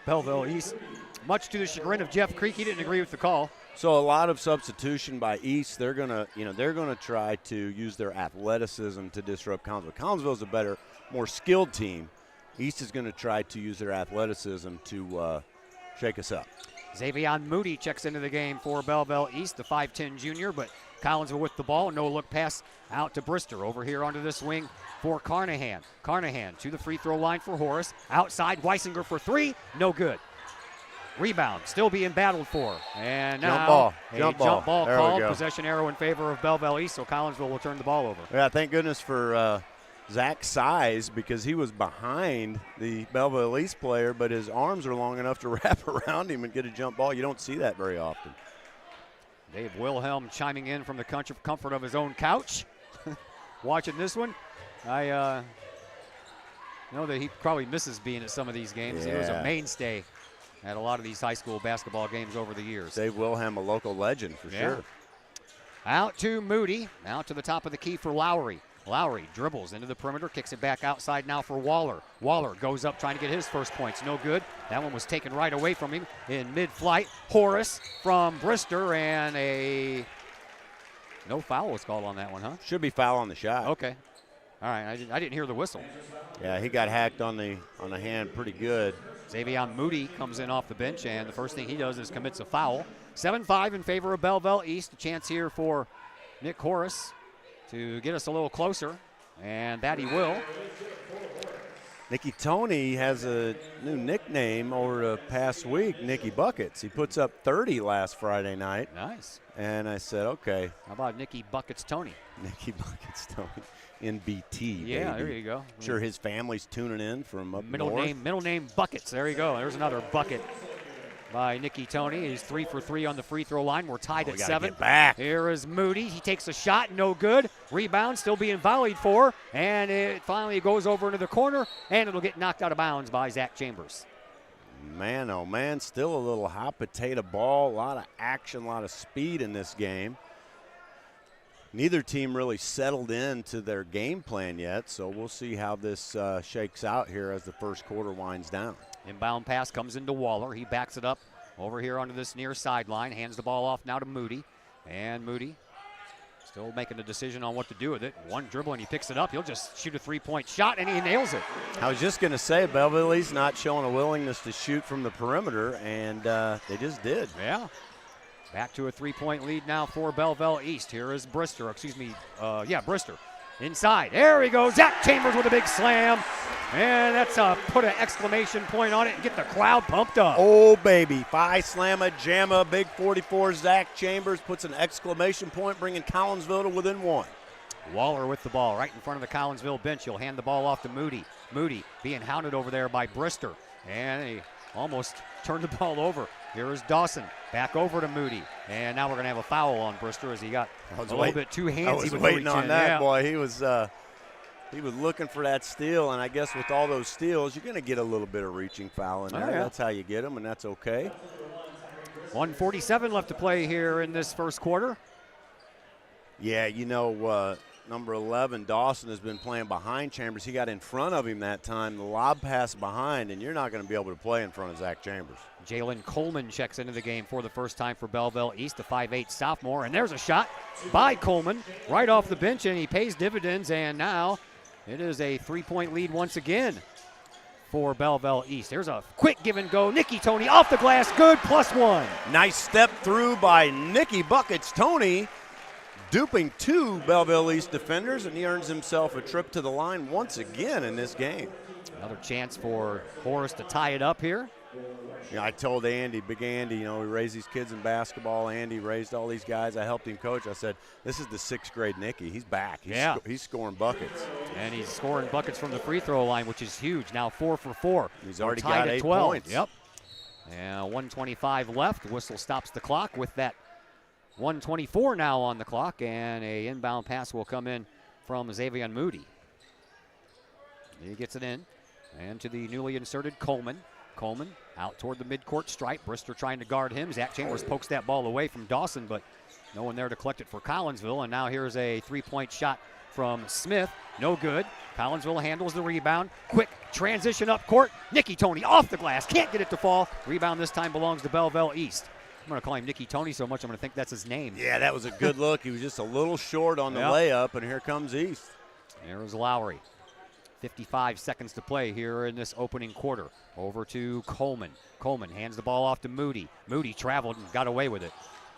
Belleville East. Much to the chagrin of Jeff Creek, he didn't agree with the call. So a lot of substitution by East. They're gonna try to use their athleticism to disrupt Collinsville. Collinsville's a better, more skilled team. East is going to try to use their athleticism to shake us up. Xavier Moody checks into the game for Belleville East, the 5'10 junior, but Collinsville with the ball. No look pass out to Brister. Over here onto this wing for Carnahan. Carnahan to the free throw line for Horace. Outside, Weisinger for three. No good. Rebound still being battled for. And now jump ball ball there called. Possession arrow in favor of Belleville East, so Collinsville will turn the ball over. Yeah, thank goodness for Zach Size, because he was behind the Belleville East player, but his arms are long enough to wrap around him and get a jump ball. You don't see that very often. Dave Wilhelm chiming in from the comfort of his own couch. Watching this one, I know that he probably misses being at some of these games. Yeah. He was a mainstay at a lot of these high school basketball games over the years. Dave Wilhelm, a local legend for sure. Out to Moody, out to the top of the key for Lowry. Lowry dribbles into the perimeter, kicks it back outside now for Waller. Waller goes up trying to get his first points. No good. That one was taken right away from him in mid-flight. Horace from Brister, and no foul was called on that one, huh? Should be foul on the shot. Okay. All right, I didn't hear the whistle. Yeah, he got hacked on the hand pretty good. Xavier Moody comes in off the bench, and the first thing he does is commits a foul. 7-5 in favor of Belleville East. A chance here for Nick Horace to get us a little closer, and that he will. Nicky Tony has a new nickname over the past week, Nicky Buckets. He puts up 30 last Friday night. Nice. And I said, okay. How about Nicky Buckets Tony? Nicky Buckets Tony. NBT, Yeah, baby. there you go. Sure his family's tuning in from up Middle north. name Buckets. There you go. There's another bucket by Nicky Tony. He's 3 for 3 on the free throw line. We're tied at 7. Get back. Here is Moody. He takes a shot, no good. Rebound still being volleyed for, and it finally goes over into the corner, and it'll get knocked out of bounds by Zach Chambers. Man, oh man, still a little hot potato ball. A lot of action, a lot of speed in this game. Neither team really settled into their game plan yet, so we'll see how this shakes out here as the first quarter winds down. Inbound pass comes into Waller. He backs it up over here onto this near sideline. Hands the ball off now to Moody. And Moody still making a decision on what to do with it. One dribble and he picks it up. He'll just shoot a three-point shot, and he nails it. I was just going to say, Belleville East not showing a willingness to shoot from the perimeter, and they just did. Yeah. Back to a three-point lead now for Belleville East. Here is Brister. Brister. Inside. There he goes. Zach Chambers with a big slam. And that's put an exclamation point on it and get the crowd pumped up. Oh, baby. Phi Slamma Jamma, big 44. Zach Chambers puts an exclamation point, bringing Collinsville to within 1. Waller with the ball right in front of the Collinsville bench. He'll hand the ball off to Moody. Moody being hounded over there by Brister. And he almost turned the ball over. Here is Dawson back over to Moody. And now we're going to have a foul on Brister as he got a little bit too handsy. I was waiting on that, boy. He was looking for that steal, and I guess with all those steals, you're going to get a little bit of reaching foul in there. Oh, yeah. That's how you get them, and that's okay. 1:47 left to play here in this first quarter. Yeah, number 11, Dawson, has been playing behind Chambers. He got in front of him that time, the lob pass behind, and you're not going to be able to play in front of Zach Chambers. Jalen Coleman checks into the game for the first time for Belleville East, the 5'8 sophomore. And there's a shot by Coleman right off the bench, and he pays dividends. And now it is a three-point lead once again for Belleville East. There's a quick give and go. Nicky Tony off the glass, good, +1. Nice step through by Nicky Buckets Tony, duping 2 Belleville East defenders, and he earns himself a trip to the line once again in this game. Another chance for Horace to tie it up here. Yeah, I told Andy, Big Andy, we raised these kids in basketball. Andy raised all these guys. I helped him coach. I said, this is the 6th grade Nicky. He's back. He's scoring buckets. And he's scoring buckets from the free throw line, which is huge. Now 4 for 4. He's already tied got at 8 12. points. Yep. And 1:25 left. The whistle stops the clock with that 1:24 now on the clock. And a inbound pass will come in from Xavier Moody. He gets it in. And to the newly inserted Coleman. Coleman out toward the midcourt stripe. Brister trying to guard him. Zach Chambers pokes that ball away from Dawson, but no one there to collect it for Collinsville. And now here's a three-point shot from Smith. No good. Collinsville handles the rebound. Quick transition up court. Nicky Tony off the glass. Can't get it to fall. Rebound this time belongs to Belleville East. I'm going to call him Nicky Tony so much I'm going to think that's his name. Yeah, that was a good look. He was just a little short on the layup, and here comes East. There's Lowry. 55 seconds to play here in this opening quarter. Over to Coleman. Coleman hands the ball off to Moody. Moody traveled and got away with it.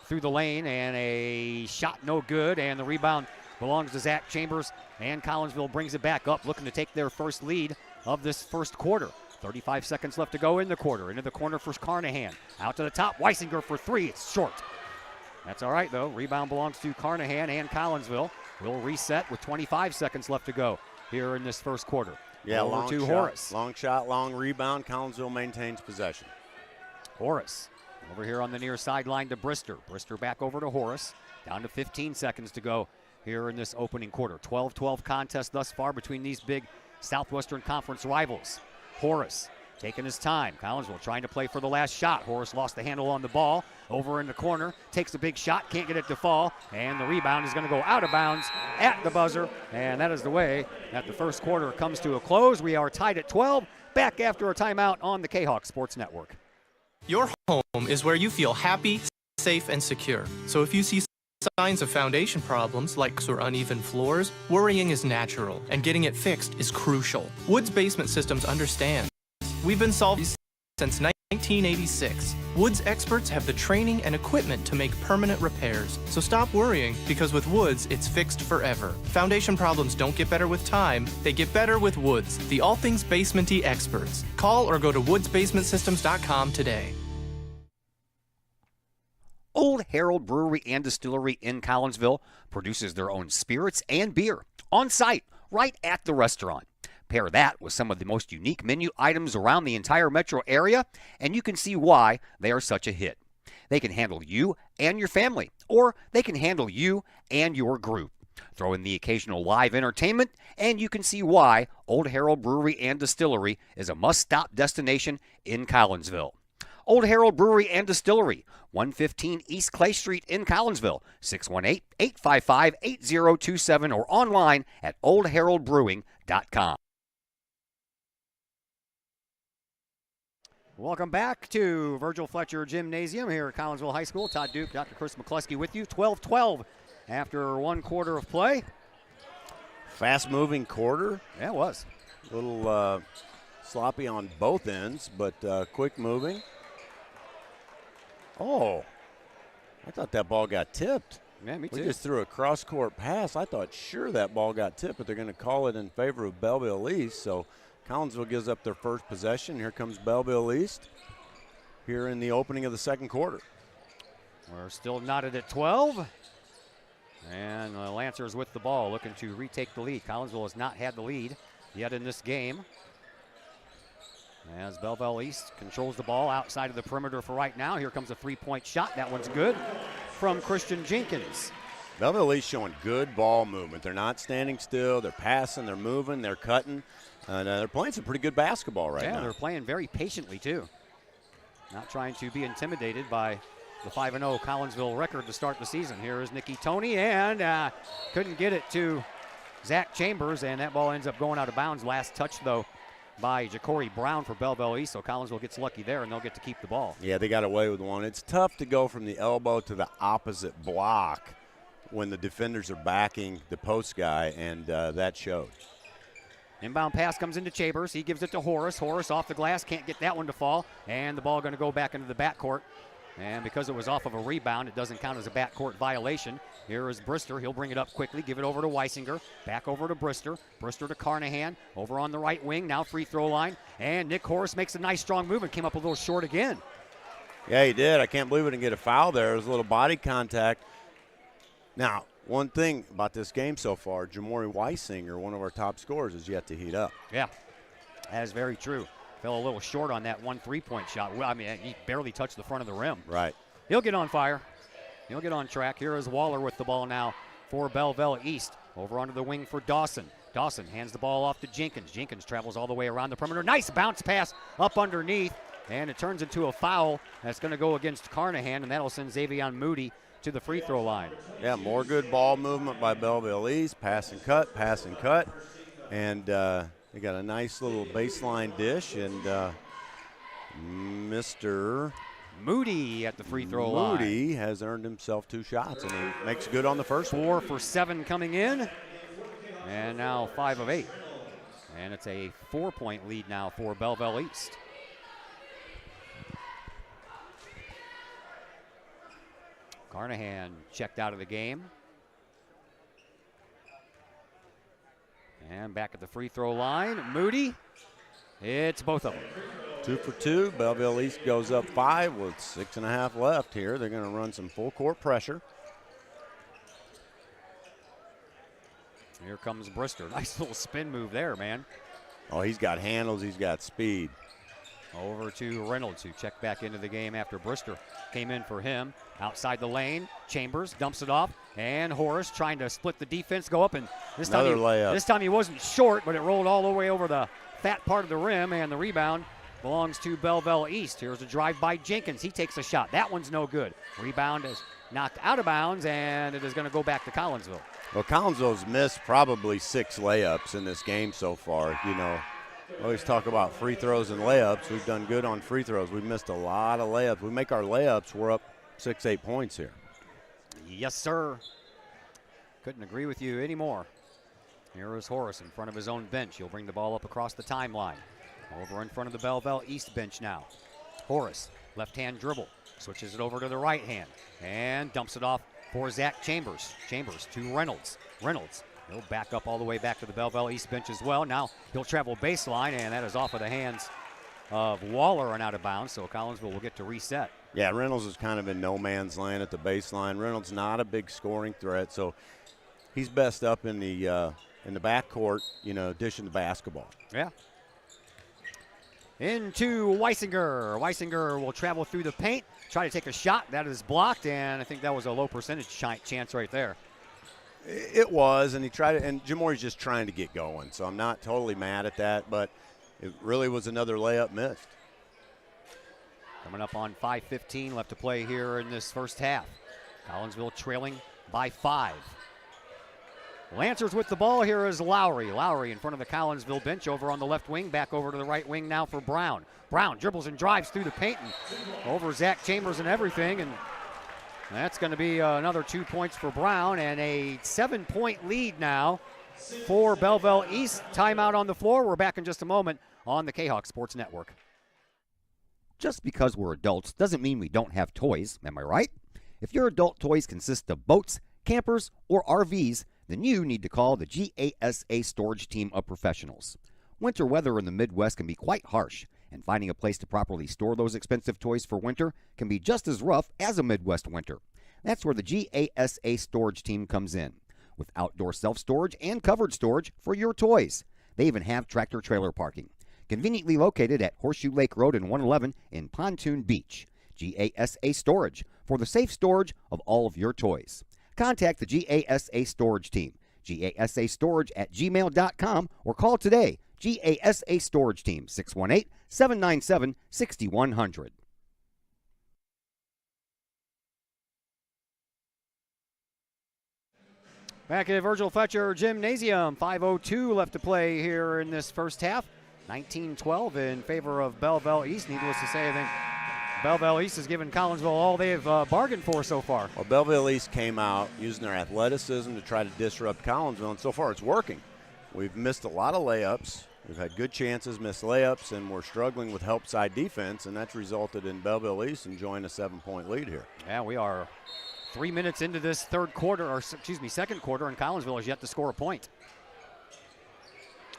Through the lane, and a shot no good, and the rebound belongs to Zach Chambers, and Collinsville brings it back up, looking to take their first lead of this first quarter. 35 seconds left to go in the quarter. Into the corner for Carnahan. Out to the top, Weisinger for three. It's short. That's all right, though. Rebound belongs to Carnahan, and Collinsville will reset with 25 seconds left to go here in this first quarter. Yeah, over long to shot, Horace. long shot, long rebound. Collinsville maintains possession. Horace over here on the near sideline to Brister. Brister back over to Horace. Down to 15 seconds to go here in this opening quarter. 12-12 contest thus far between these big Southwestern Conference rivals. Horace taking his time. Collinsville trying to play for the last shot. Horace lost the handle on the ball. Over in the corner. Takes a big shot. Can't get it to fall. And the rebound is going to go out of bounds at the buzzer. And that is the way that the first quarter comes to a close. We are tied at 12. Back after a timeout on the Kahok Sports Network. Your home is where you feel happy, safe, and secure. So if you see signs of foundation problems like or uneven floors, worrying is natural, and getting it fixed is crucial. Woods Basement Systems understands. We've been solving since 1986. Woods experts have the training and equipment to make permanent repairs. So stop worrying, because with Woods, it's fixed forever. Foundation problems don't get better with time, they get better with Woods, the all things basement-y experts. Call or go to woodsbasementsystems.com today. Old Herald Brewery and Distillery in Collinsville produces their own spirits and beer on site, right at the restaurant. Pair that with some of the most unique menu items around the entire metro area, and you can see why they are such a hit. They can handle you and your family, or they can handle you and your group. Throw in the occasional live entertainment, and you can see why Old Herald Brewery and Distillery is a must-stop destination in Collinsville. Old Herald Brewery and Distillery, 115 East Clay Street in Collinsville, 618-855-8027, or online at oldheraldbrewing.com. Welcome back to Virgil Fletcher Gymnasium here at Collinsville High School. Todd Duke, Dr. Chris McCluskey with you. 12-12 after one quarter of play. Fast-moving quarter. Yeah, it was. A little sloppy on both ends, but quick moving. Oh, I thought that ball got tipped. Yeah, me too. We just threw a cross-court pass. I thought sure that ball got tipped, but they're going to call it in favor of Belleville East. So Collinsville gives up their first possession. Here comes Belleville East here in the opening of the second quarter. We're still knotted at 12. And the Lancers with the ball looking to retake the lead. Collinsville has not had the lead yet in this game. As Belleville East controls the ball outside of the perimeter for right now. Here comes a three-point shot. That one's good from Christian Jenkins. Belleville East showing good ball movement. They're not standing still. They're passing. They're moving. They're cutting. And they're playing some pretty good basketball right now. Yeah, they're playing very patiently, too. Not trying to be intimidated by the 5-0 Collinsville record to start the season. Here is Nicky Tony, and couldn't get it to Zach Chambers, and that ball ends up going out of bounds. Last touch, though, by Ja'Cory Brown for Belleville East, so Collinsville gets lucky there, and they'll get to keep the ball. Yeah, they got away with one. It's tough to go from the elbow to the opposite block when the defenders are backing the post guy, and that showed. Inbound pass comes into Chambers. He gives it to Horace. Horace off the glass, can't get that one to fall, and the ball going to go back into the backcourt. And because it was off of a rebound, it doesn't count as a backcourt violation. Here is Brister. He'll bring it up quickly, give it over to Weisinger. Back over to Brister. Brister to Carnahan. Over on the right wing, now free throw line. And Nick Horace makes a nice strong move and came up a little short again. Yeah, he did. I can't believe we didn't get a foul there. It was a little body contact. Now, one thing about this game so far, Jamori Weisinger, one of our top scorers, is yet to heat up. Yeah, that is very true. Fell a little short on that one three-point shot. Well, I mean, he barely touched the front of the rim. Right. He'll get on fire. He'll get on track. Here is Waller with the ball now for Belleville East. Over onto the wing for Dawson. Dawson hands the ball off to Jenkins. Jenkins travels all the way around the perimeter. Nice bounce pass up underneath, and it turns into a foul that's going to go against Carnahan, and that'll send Xavion Moody to the free throw line. Yeah, more good ball movement by Belleville East. Pass and cut. And they got a nice little baseline dish, and Mr. Moody at the free throw line. Moody has earned himself 2 shots, and he makes good on the first one. 4 for 7 coming in, and now 5 of 8. And it's a 4-point lead now for Belleville East. Carnahan checked out of the game. And back at the free throw line, Moody. It's both of them. 2 for 2. Belleville East goes up 5 with 6.5 left here. They're going to run some full court pressure. Here comes Brister. Nice little spin move there, man. Oh, he's got handles. He's got speed. Over to Reynolds, who checked back into the game after Brister came in for him. Outside the lane, Chambers dumps it off, and Horace trying to split the defense, go up, and this time he wasn't short, but it rolled all the way over the fat part of the rim, and the rebound belongs to Belleville East. Here's a drive by Jenkins. He takes a shot. That one's no good. Rebound is knocked out of bounds, and it is going to go back to Collinsville. Well, Collinsville's missed probably 6 layups in this game so far. You know, always talk about free throws and layups. We've done good on free throws. We've missed a lot of layups. We make our layups, we're up 6-8 points here. Yes, sir. Couldn't agree with you anymore. Here is Horace in front of his own bench. He'll bring the ball up across the timeline. Over in front of the Belleville East bench now. Horace, left-hand dribble, switches it over to the right hand, and dumps it off for Zach Chambers. Chambers to Reynolds. Reynolds, he'll back up all the way back to the Belleville East bench as well. Now he'll travel baseline, and that is off of the hands of Waller and out of bounds, so Collinsville will get to reset. Yeah, Reynolds is kind of in no man's land at the baseline. Reynolds not a big scoring threat, so he's best up in the backcourt, you know, dishing the basketball. Yeah. Into Weisinger. Weisinger will travel through the paint, try to take a shot. That is blocked, and I think that was a low percentage chance right there. It was, and he tried it, and Jamori's just trying to get going, so I'm not totally mad at that, but it really was another layup missed. Coming up on 5:15 left to play here in this first half. Collinsville trailing by 5. Lancers with the ball. Here is Lowry. Lowry in front of the Collinsville bench over on the left wing. Back over to the right wing now for Brown. Brown dribbles and drives through the paint and over Zach Chambers and everything. And that's going to be another 2 points for Brown and a 7-point lead now for Belleville East. Timeout on the floor. We're back in just a moment on the Kahok Sports Network. Just because we're adults doesn't mean we don't have toys, am I right? If your adult toys consist of boats, campers, or RVs, then you need to call the GASA storage team of professionals. Winter weather in the Midwest can be quite harsh, and finding a place to properly store those expensive toys for winter can be just as rough as a Midwest winter. That's where the GASA storage team comes in, with outdoor self-storage and covered storage for your toys. They even have tractor-trailer parking, conveniently located at Horseshoe Lake Road and 111 in Pontoon Beach. GASA Storage, for the safe storage of all of your toys. Contact the GASA Storage team, gasastorage@gmail.com, or call today, GASA Storage Team, 618-797-6100. Back at Virgil Fletcher Gymnasium, 5:02 left to play here in this first half. 19-12 in favor of Belleville East. Needless to say, I think Belleville East has given Collinsville all they've bargained for so far. Well, Belleville East came out using their athleticism to try to disrupt Collinsville, and so far it's working. We've missed a lot of layups. We've had good chances, missed layups, and we're struggling with help side defense, and that's resulted in Belleville East enjoying a 7-point lead here. Yeah, we are 3 minutes into this second quarter, and Collinsville has yet to score a point.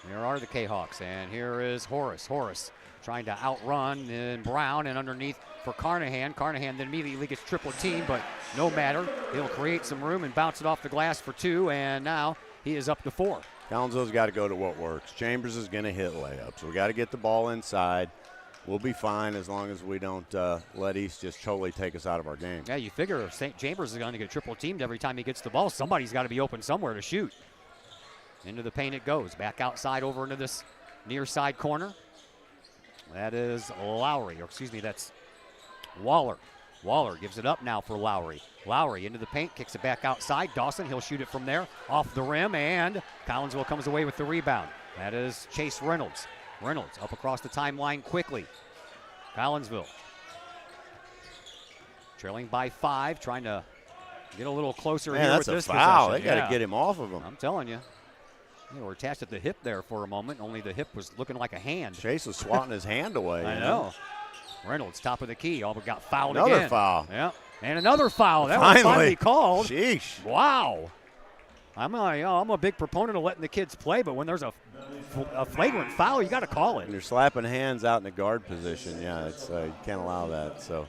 Here are the Kahawks, and here is Horace. Horace trying to outrun and Brown, and underneath for Carnahan. Carnahan then immediately gets triple teamed, but no matter. He'll create some room and bounce it off the glass for 2, and now he is up to 4. Collinsville's got to go to what works. Chambers is going to hit layups. We got to get the ball inside. We'll be fine as long as we don't let East just totally take us out of our game. Yeah, you figure if St. Chambers is going to get triple teamed every time he gets the ball, somebody's got to be open somewhere to shoot. Into the paint it goes. Back outside over into this near side corner. That is Lowry, or excuse me, that's Waller. Waller gives it up now for Lowry. Lowry into the paint, kicks it back outside. Dawson, he'll shoot it from there, off the rim, and Collinsville comes away with the rebound. That is Chase Reynolds. Reynolds up across the timeline quickly. Collinsville trailing by 5, trying to get a little closer here with this possession. That's a foul. They got to get him off of him. I'm telling you. They were attached at the hip there for a moment, only the hip was looking like a hand. Chase was swatting his hand away. I know. Reynolds, top of the key, all but got fouled again. Another foul. Yeah, and another foul. That was finally called. Sheesh. Wow. I'm a big proponent of letting the kids play, but when there's a flagrant foul, you got to call it. And you're slapping hands out in the guard position. Yeah, it's you can't allow that. So.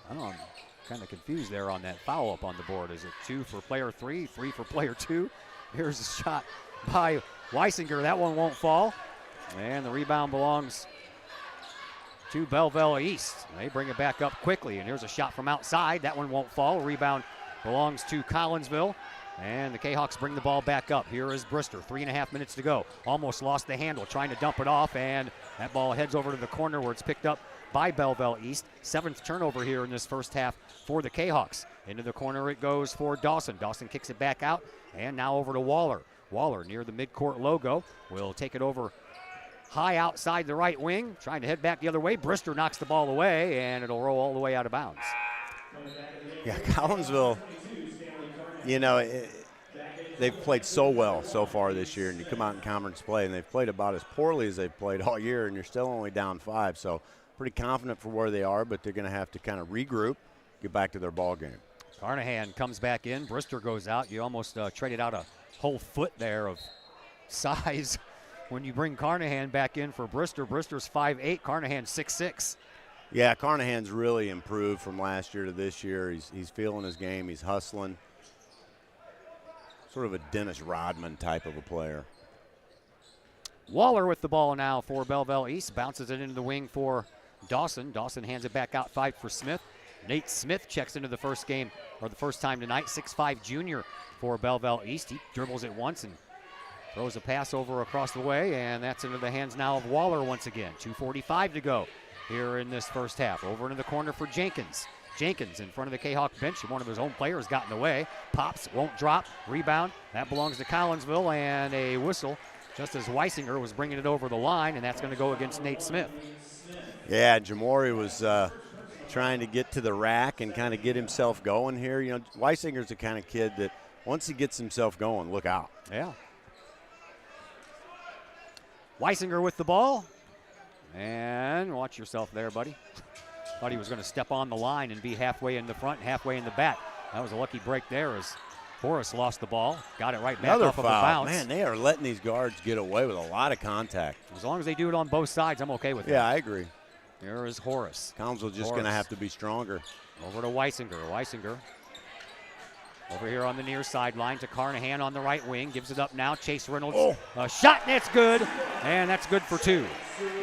I don't know, I'm kind of confused there on that foul up on the board. Is it 2 for player 3, 3 for player 2? Here's a shot by Weisinger. That one won't fall. And the rebound belongs to Belleville East. They bring it back up quickly. And here's a shot from outside. That one won't fall. Rebound belongs to Collinsville. And the Kahawks bring the ball back up. Here is Brister. 3.5 minutes to go. Almost lost the handle, trying to dump it off. And that ball heads over to the corner where it's picked up by Belleville East. 7th turnover here in this first half for the Kahawks. Into the corner it goes for Dawson. Dawson kicks it back out, and now over to Waller. Waller near the midcourt logo will take it over high outside the right wing, trying to head back the other way. Brister knocks the ball away, and it'll roll all the way out of bounds. Yeah, Collinsville, they've played so well so far this year, and you come out in conference play, and they've played about as poorly as they've played all year, and you're still only down 5. So pretty confident for where they are, but they're going to have to kind of regroup, get back to their ball game. Carnahan comes back in. Brister goes out. You almost traded out a whole foot there of size when you bring Carnahan back in for Brister. Brister's 5'8", Carnahan 6'6". Yeah, Carnahan's really improved from last year to this year. He's feeling his game. He's hustling. Sort of a Dennis Rodman type of a player. Waller with the ball now for Belleville East. Bounces it into the wing for Dawson. Dawson hands it back outside for Smith. Nate Smith checks into the first game, or the first time tonight. 6'5" junior for Belleville East. He dribbles it once and throws a pass over across the way, and that's into the hands now of Waller once again. 2:45 to go here in this first half. Over into the corner for Jenkins. Jenkins in front of the Kahawk bench. One of his own players got in the way. Pops, won't drop. Rebound. That belongs to Collinsville, and a whistle just as Weisinger was bringing it over the line, and that's going to go against Nate Smith. Yeah, Jamori was trying to get to the rack and kind of get himself going here. Weisinger's the kind of kid that once he gets himself going, look out. Yeah. Weisinger with the ball. And watch yourself there, buddy. Thought he was going to step on the line and be halfway in the front, halfway in the back. That was a lucky break there as Horace lost the ball. Got it right back Another off foul. of a bounce. Man, they are letting these guards get away with a lot of contact. As long as they do it on both sides, I'm okay with it. Yeah, I agree. There is Horace. Collinsville just going to have to be stronger. Over to Weisinger. Weisinger over here on the near sideline to Carnahan on the right wing. Gives it up now. Chase Reynolds. Oh. A shot, and that's good. And that's good for 2.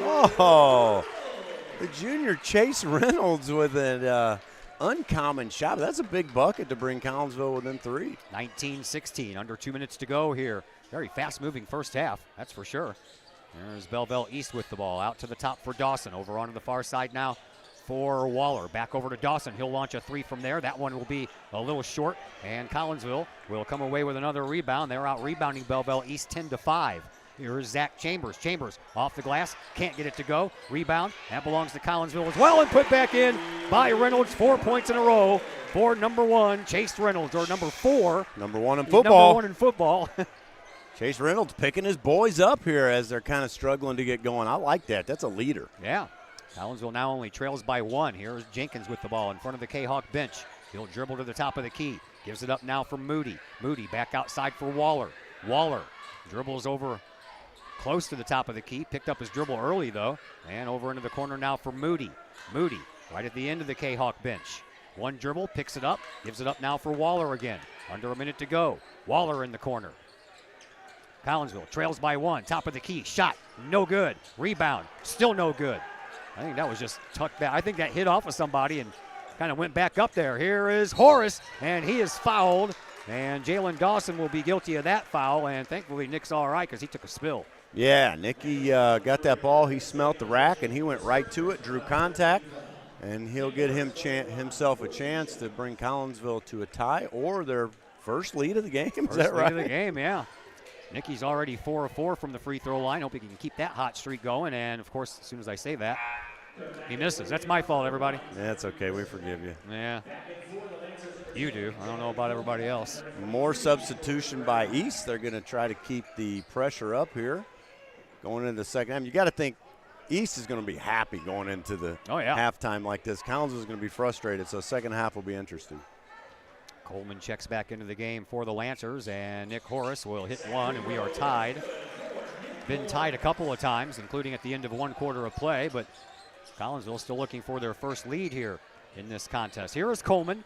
Oh, the junior Chase Reynolds with an uncommon shot. That's a big bucket to bring Collinsville within 3. 19-16, under 2 minutes to go here. Very fast-moving first half, that's for sure. There's Belleville East with the ball. Out to the top for Dawson. Over onto the far side now for Waller. Back over to Dawson. He'll launch a 3 from there. That one will be a little short, and Collinsville will come away with another rebound. They're out rebounding Belleville East 10-5. Here's Zach Chambers. Chambers off the glass. Can't get it to go. Rebound. That belongs to Collinsville as well, and put back in by Reynolds. 4 points in a row for number 1, Chase Reynolds, or number 4. Number 1 in football. Number 1 in football. Chase Reynolds picking his boys up here as they're kind of struggling to get going. I like that. That's a leader. Yeah. Collinsville now only trails by 1. Here's Jenkins with the ball in front of the Kahawk bench. He'll dribble to the top of the key. Gives it up now for Moody. Moody back outside for Waller. Waller dribbles over close to the top of the key. Picked up his dribble early, though. And over into the corner now for Moody. Moody right at the end of the Kahawk bench. One dribble, picks it up, gives it up now for Waller again. Under a minute to go. Waller in the corner. Collinsville trails by 1. Top of the key. Shot. No good. Rebound. Still no good. I think that was just tucked back. I think that hit off of somebody and kind of went back up there. Here is Horace, and he is fouled. And Jalen Dawson will be guilty of that foul, and thankfully Nick's all right because he took a spill. Yeah, Nicky got that ball. He smelt the rack, and he went right to it, drew contact, and he'll get himself a chance to bring Collinsville to a tie or their first lead of the game. Is that right? First lead of the game, yeah. Nicky's already 4 of 4 from the free throw line. Hope he can keep that hot streak going. And, of course, as soon as I say that, he misses. That's my fault, everybody. That's okay. We forgive you. Yeah. You do. I don't know about everybody else. More substitution by East. They're going to try to keep the pressure up here going into the second half. You got to think East is going to be happy going into the halftime like this. Collinsville is going to be frustrated, so second half will be interesting. Coleman checks back into the game for the Lancers, and Nick Horace will hit one, and we are tied. Been tied a couple of times, including at the end of one quarter of play, but Collinsville still looking for their first lead here in this contest. Here is Coleman.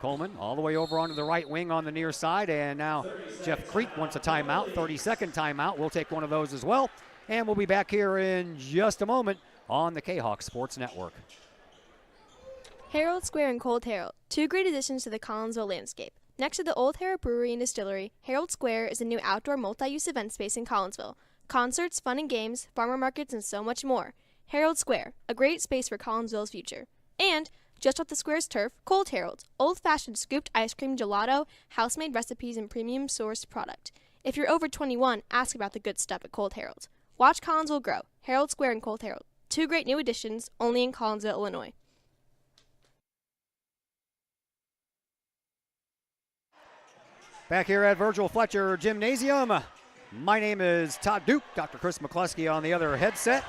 Coleman all the way over onto the right wing on the near side, and now Jeff Creek wants a timeout, 30-second timeout. We'll take one of those as well, and we'll be back here in just a moment on the Kahok Sports Network. Herald Square and Cold Herald, two great additions to the Collinsville landscape. Next to the Old Herald Brewery and Distillery, Herald Square is a new outdoor multi-use event space in Collinsville. Concerts, fun and games, farmer markets, and so much more. Herald Square, a great space for Collinsville's future. And just off the square's turf, Cold Herald, old-fashioned scooped ice cream gelato, house-made recipes, and premium sourced product. If you're over 21, ask about the good stuff at Cold Herald. Watch Collinsville grow. Herald Square and Cold Herald, two great new additions, only in Collinsville, Illinois. Back here at Virgil Fletcher Gymnasium, my name is Todd Duke, Dr. Chris McCluskey on the other headset.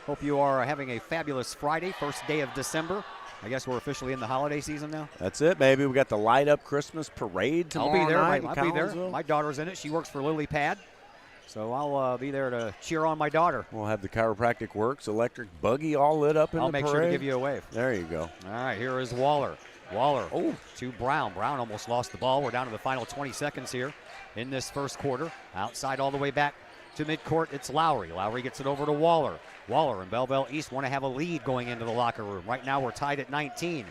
Hope you are having a fabulous Friday, first day of December. I guess we're officially in the holiday season now. That's it, baby. We got the Light Up Christmas Parade tomorrow night. I'll be there. My daughter's in it. She works for Lily Pad, so I'll be there to cheer on my daughter. We'll have the Chiropractic Works electric buggy all lit up in the parade. I'll make sure to give you a wave. There you go. All right, here is Waller. Waller to Brown. Brown almost lost the ball. We're down to the final 20 seconds here in this first quarter. Outside all the way back to midcourt, it's Lowry. Lowry gets it over to Waller. Waller and Belleville East want to have a lead going into the locker room. Right now we're tied at 19.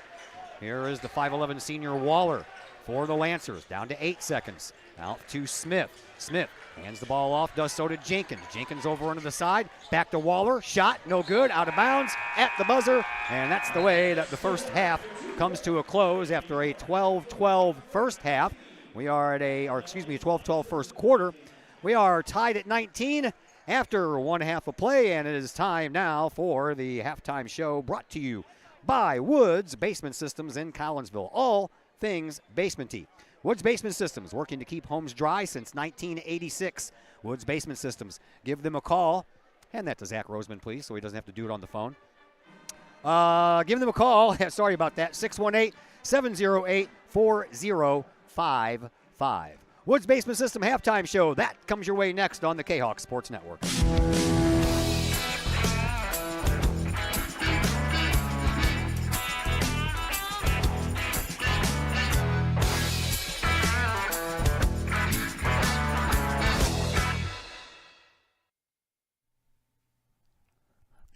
Here is the 5'11 senior Waller for the Lancers. Down to 8 seconds. Out to Smith. Smith hands the ball off, does so to Jenkins. Jenkins over onto the side. Back to Waller. Shot, no good. Out of bounds at the buzzer. And that's the way that the first half comes to a close after a 12-12 first half. We are at a 12-12 first quarter. We are tied at 19 after one half of play, and it is time now for the halftime show brought to you by Woods Basement Systems in Collinsville. All things basementy. Woods Basement Systems, working to keep homes dry since 1986. Woods Basement Systems. Give them a call. Hand that to Zach Roseman, please, so he doesn't have to do it on the phone. Give them a call. Sorry about that. 618-708-4055. Woods Basement System halftime show. That comes your way next on the Kahok Sports Network.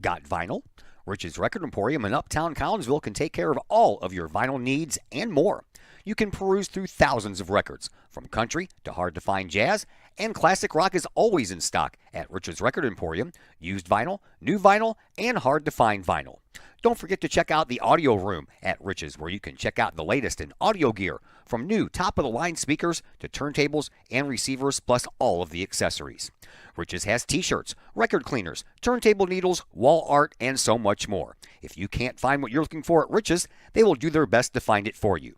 Got vinyl? Rich's Record Emporium in Uptown Collinsville can take care of all of your vinyl needs and more. You can peruse through thousands of records, from country to hard-to-find jazz, and classic rock is always in stock at Rich's Record Emporium. Used vinyl, new vinyl, and hard-to-find vinyl. Don't forget to check out the audio room at Rich's, where you can check out the latest in audio gear, from new top-of-the-line speakers to turntables and receivers, plus all of the accessories. Rich's has t-shirts, record cleaners, turntable needles, wall art, and so much more. If you can't find what you're looking for at Rich's, they will do their best to find it for you.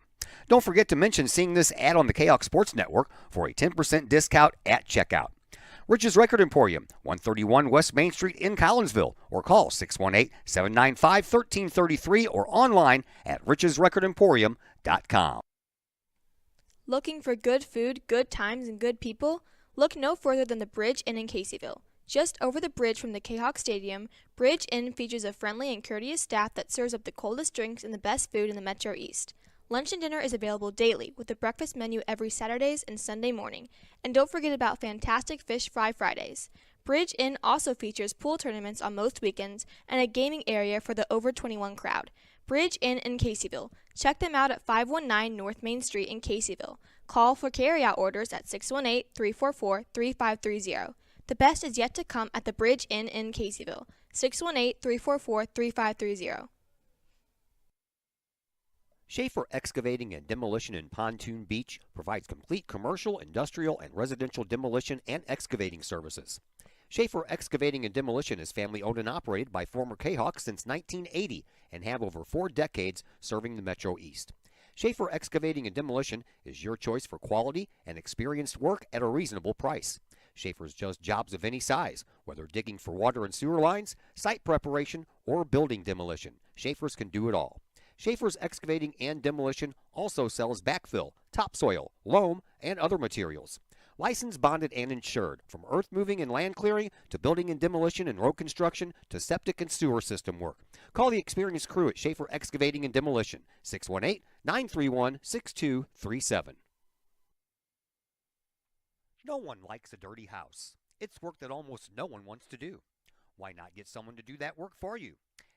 Don't forget to mention seeing this ad on the Kahok Sports Network for a 10% discount at checkout. Rich's Record Emporium, 131 West Main Street in Collinsville, or call 618-795-1333 or online at richesrecordemporium.com. Looking for good food, good times, and good people? Look no further than the Bridge Inn in Caseyville. Just over the bridge from the Kahok Stadium, Bridge Inn features a friendly and courteous staff that serves up the coldest drinks and the best food in the Metro East. Lunch and dinner is available daily with a breakfast menu every Saturdays and Sunday morning. And don't forget about fantastic fish fry Fridays. Bridge Inn also features pool tournaments on most weekends and a gaming area for the over 21 crowd. Bridge Inn in Caseyville. Check them out at 519 North Main Street in Caseyville. Call for carryout orders at 618-344-3530. The best is yet to come at the Bridge Inn in Caseyville. 618-344-3530. Schaefer Excavating and Demolition in Pontoon Beach provides complete commercial, industrial, and residential demolition and excavating services. Schaefer Excavating and Demolition is family owned and operated by former Kahok since 1980 and have over 4 decades serving the Metro East. Schaefer Excavating and Demolition is your choice for quality and experienced work at a reasonable price. Schaefer's does jobs of any size, whether digging for water and sewer lines, site preparation, or building demolition. Schaefer's can do it all. Schaefer's Excavating and Demolition also sells backfill, topsoil, loam, and other materials. Licensed, bonded, and insured, from earth moving and land clearing to building and demolition and road construction to septic and sewer system work. Call the experienced crew at Schaefer Excavating and Demolition, 618-931-6237. No one likes a dirty house. It's work that almost no one wants to do. Why not get someone to do that work for you?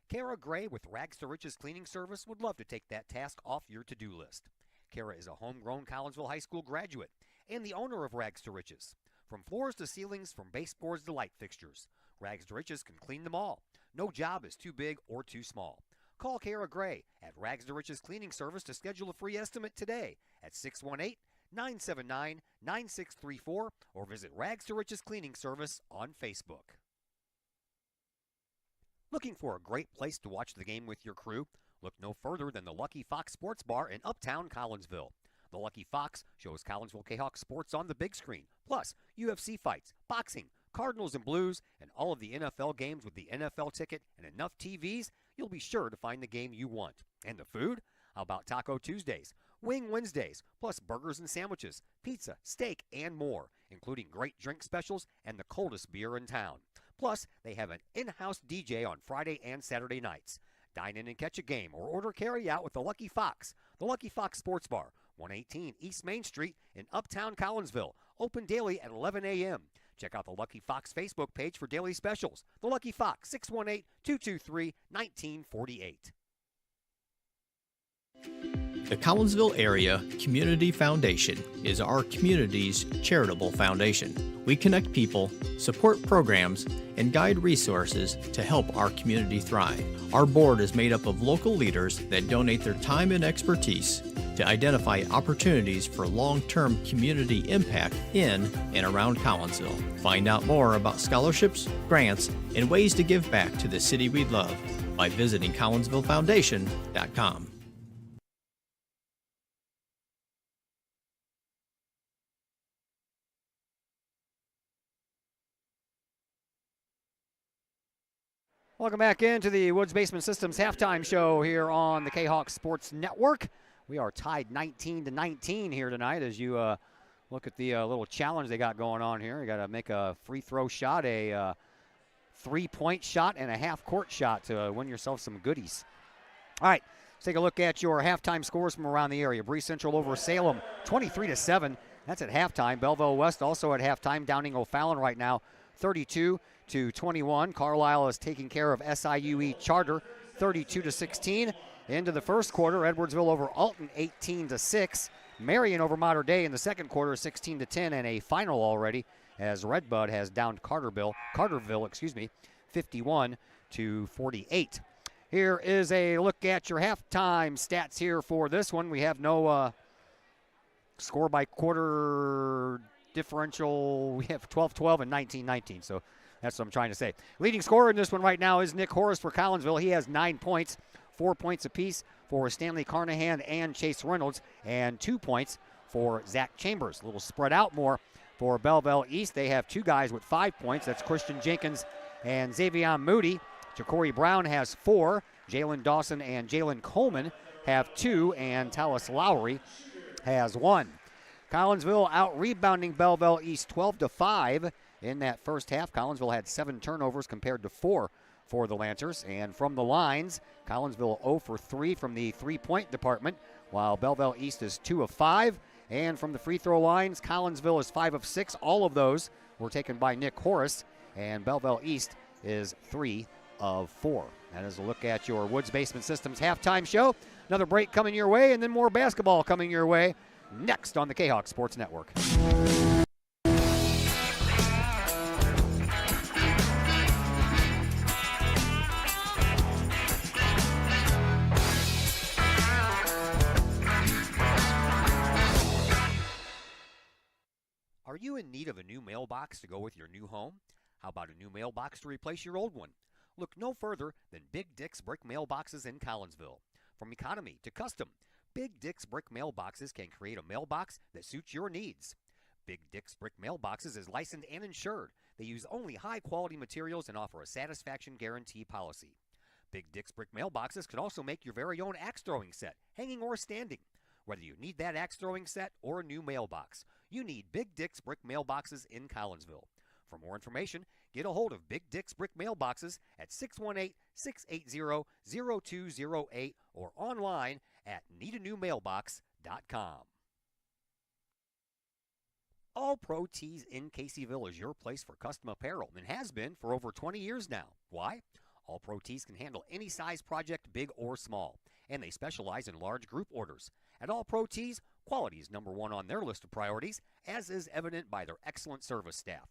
Kara Gray with Rags to Riches Cleaning Service would love to take that task off your to-do list. Kara is a homegrown Collinsville High School graduate and the owner of Rags to Riches. From floors to ceilings, from baseboards to light fixtures, Rags to Riches can clean them all. No job is too big or too small. Call Kara Gray at Rags to Riches Cleaning Service to schedule a free estimate today at 618-979-9634 or visit Rags to Riches Cleaning Service on Facebook. Looking for a great place to watch the game with your crew? Look no further than the Lucky Fox Sports Bar in Uptown Collinsville. The Lucky Fox shows Collinsville Kahawk sports on the big screen, plus UFC fights, boxing, Cardinals and Blues, and all of the NFL games with the NFL ticket and enough TVs, you'll be sure to find the game you want. And the food? How about Taco Tuesdays, Wing Wednesdays, plus burgers and sandwiches, pizza, steak, and more, including great drink specials and the coldest beer in town. Plus, they have an in-house DJ on Friday and Saturday nights. Dine in and catch a game or order carry-out with the Lucky Fox. The Lucky Fox Sports Bar, 118 East Main Street in Uptown Collinsville. Open daily at 11 a.m. Check out the Lucky Fox Facebook page for daily specials. The Lucky Fox, 618-223-1948. The Collinsville Area Community Foundation is our community's charitable foundation. We connect people, support programs, and guide resources to help our community thrive. Our board is made up of local leaders that donate their time and expertise to identify opportunities for long-term community impact in and around Collinsville. Find out more about scholarships, grants, and ways to give back to the city we love by visiting CollinsvilleFoundation.com. Welcome back into the Woods Basement Systems halftime show here on the Kahawk Sports Network. We are tied 19-19 here tonight as you look at the little challenge they got going on here. You got to make a free throw shot, a 3-point shot, and a half-court shot to win yourself some goodies. All right, let's take a look at your halftime scores from around the area. Bree Central over Salem, 23-7. That's at halftime. Belleville West also at halftime, downing O'Fallon right now, 32-21. Carlisle is taking care of SIUE Charter, 32-16. Into the first quarter, Edwardsville over Alton, 18-6. Marion over Mater Dei in the second quarter, 16-10, and a final already as Redbud has downed Carterville, 51-48. Here is a look at your halftime stats here for this one. We have no score by quarter differential. We have 12-12 and 19-19, so that's what I'm trying to say. Leading scorer in this one right now is Nick Horace for Collinsville. He has 9 points, 4 points apiece for Stanley Carnahan and Chase Reynolds, and 2 points for Zach Chambers. A little spread out more for Belleville East. They have 2 guys with 5 points. That's Christian Jenkins and Xavier Moody. Ja'Cory Brown has 4. Jalen Dawson and Jalen Coleman have 2, and Tallis Lowry has 1. Collinsville out-rebounding Belleville East 12-5 in that first half. Collinsville had 7 turnovers compared to 4 for the Lancers. And from the lines, Collinsville 0 for 3 from the three-point department, while Belleville East is 2 of 5. And from the free throw lines, Collinsville is 5 of 6. All of those were taken by Nick Horace, and Belleville East is 3 of 4. That is a look at your Woods Basement Systems halftime show. Another break coming your way, and then more basketball coming your way next on the Kahok Sports Network. Are you in need of a new mailbox to go with your new home? How about a new mailbox to replace your old one? Look no further than Big Dick's Brick Mailboxes in Collinsville. From economy to custom, Big Dick's Brick Mailboxes can create a mailbox that suits your needs. Big Dick's Brick Mailboxes is licensed and insured. They use only high-quality materials and offer a satisfaction guarantee policy. Big Dick's Brick Mailboxes can also make your very own axe throwing set, hanging or standing. Whether you need that axe throwing set or a new mailbox, you need Big Dick's Brick Mailboxes in Collinsville. For more information, get a hold of Big Dick's Brick Mailboxes at 618-680-0208 or online at needanewmailbox.com. All Pro Tees in Caseyville is your place for custom apparel and has been for over 20 years now. Why? All Pro Tees can handle any size project, big or small, and they specialize in large group orders. At All Pro Tees, quality is number one on their list of priorities, as is evident by their excellent service staff.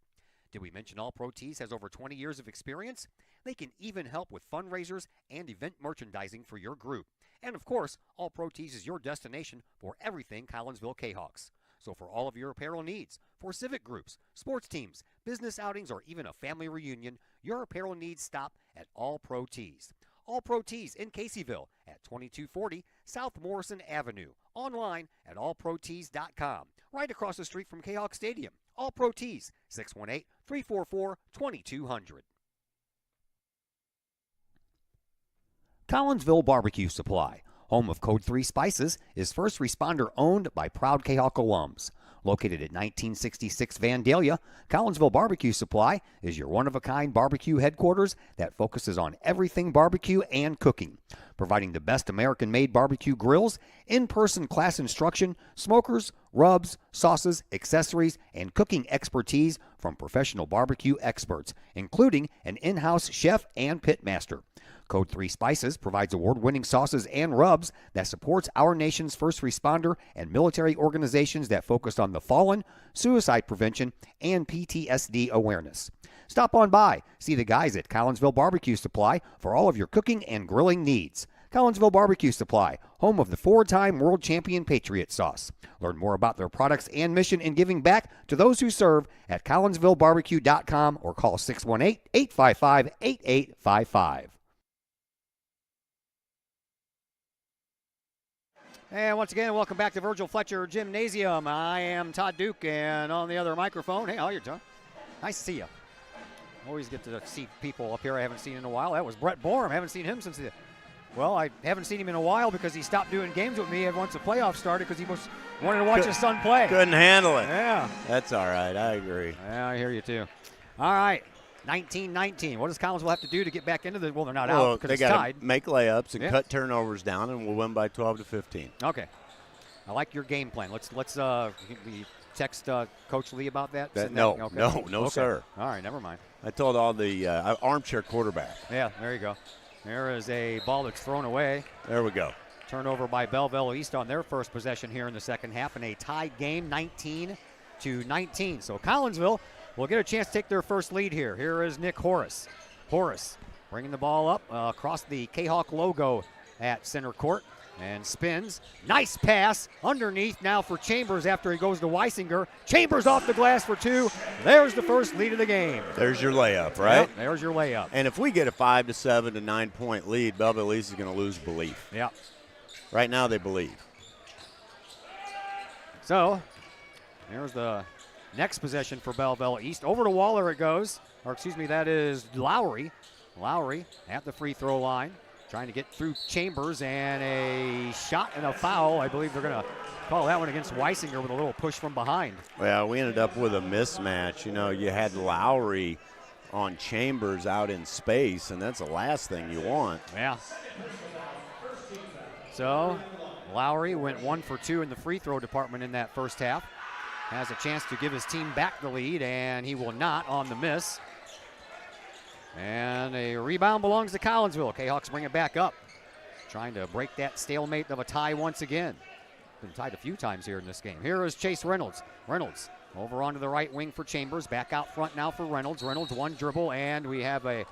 Did we mention All Pro Tees has over 20 years of experience? They can even help with fundraisers and event merchandising for your group. And of course, All Pro Tees is your destination for everything Collinsville Kahawks. So for all of your apparel needs, for civic groups, sports teams, business outings, or even a family reunion, your apparel needs stop at All Pro Tees. All Pro Tees in Caseyville at 2240 South Morrison Avenue. Online at allprotees.com. Right across the street from Kahawk Stadium. All Pro Tees, 618-344-2200. Collinsville Barbecue Supply, home of Code 3 Spices, is first responder owned by proud Kahawk alums. Located at 1966 Vandalia, Collinsville Barbecue Supply is your one-of-a-kind barbecue headquarters that focuses on everything barbecue and cooking, providing the best American-made barbecue grills, in-person class instruction, smokers, rubs, sauces, accessories, and cooking expertise from professional barbecue experts, including an in-house chef and pitmaster. Code 3 Spices provides award-winning sauces and rubs that supports our nation's first responder and military organizations that focus on the fallen, suicide prevention, and PTSD awareness. Stop on by, see the guys at Collinsville Barbecue Supply for all of your cooking and grilling needs. Collinsville Barbecue Supply, home of the 4-time world champion Patriot Sauce. Learn more about their products and mission in giving back to those who serve at collinsvillebarbecue.com or call 618-855-8855. And once again, welcome back to Virgil Fletcher Gymnasium. I am Todd Duke, and on the other microphone, hey, how are you, Todd? Nice to see you. Always get to see people up here I haven't seen in a while. That was Brett Borum. I haven't seen him since well, I haven't seen him in a while because he stopped doing games with me once the playoffs started because he wanted to watch his son play. Couldn't handle it. Yeah. That's all right. I agree. Yeah, I hear you too. All right. 19-19. What does Collinsville have to do to get back into the? Well, they're not out because it's tied. They got to make layups and cut turnovers down, and we'll win by 12-15. Okay. I like your game plan. Let's we text Coach Lee about that. No, okay. no, okay. Sir. All right, never mind. I told all the armchair quarterback. Yeah, there you go. There is a ball that's thrown away. There we go. Turnover by Belleville East on their first possession here in the second half in a tied game, 19-19. So Collinsville will get a chance to take their first lead here. Here is Nick Horace. Horace bringing the ball up across the Kahawk logo at center court and spins. Nice pass underneath now for Chambers after he goes to Weisinger. Chambers off the glass for 2. There's the first lead of the game. There's your layup, right? Yep, there's your layup. And if we get a 5 to 7 to 9 point lead, Belleville East is going to lose belief. Yeah. Right now they believe. So there's the next possession for Belleville East. Over to Waller it goes. Or excuse me, that is Lowry. Lowry at the free throw line, trying to get through Chambers, and a shot and a foul. I believe they're going to call that one against Weisinger with a little push from behind. Well, we ended up with a mismatch. You know, you had Lowry on Chambers out in space, and that's the last thing you want. Yeah. So Lowry went 1 for 2 in the free throw department in that first half. Has a chance to give his team back the lead, and he will not on the miss. And a rebound belongs to Collinsville. Kahawks bring it back up. Trying to break that stalemate of a tie once again. Been tied a few times here in this game. Here is Chase Reynolds. Reynolds over onto the right wing for Chambers. Back out front now for Reynolds. Reynolds one dribble, and we have a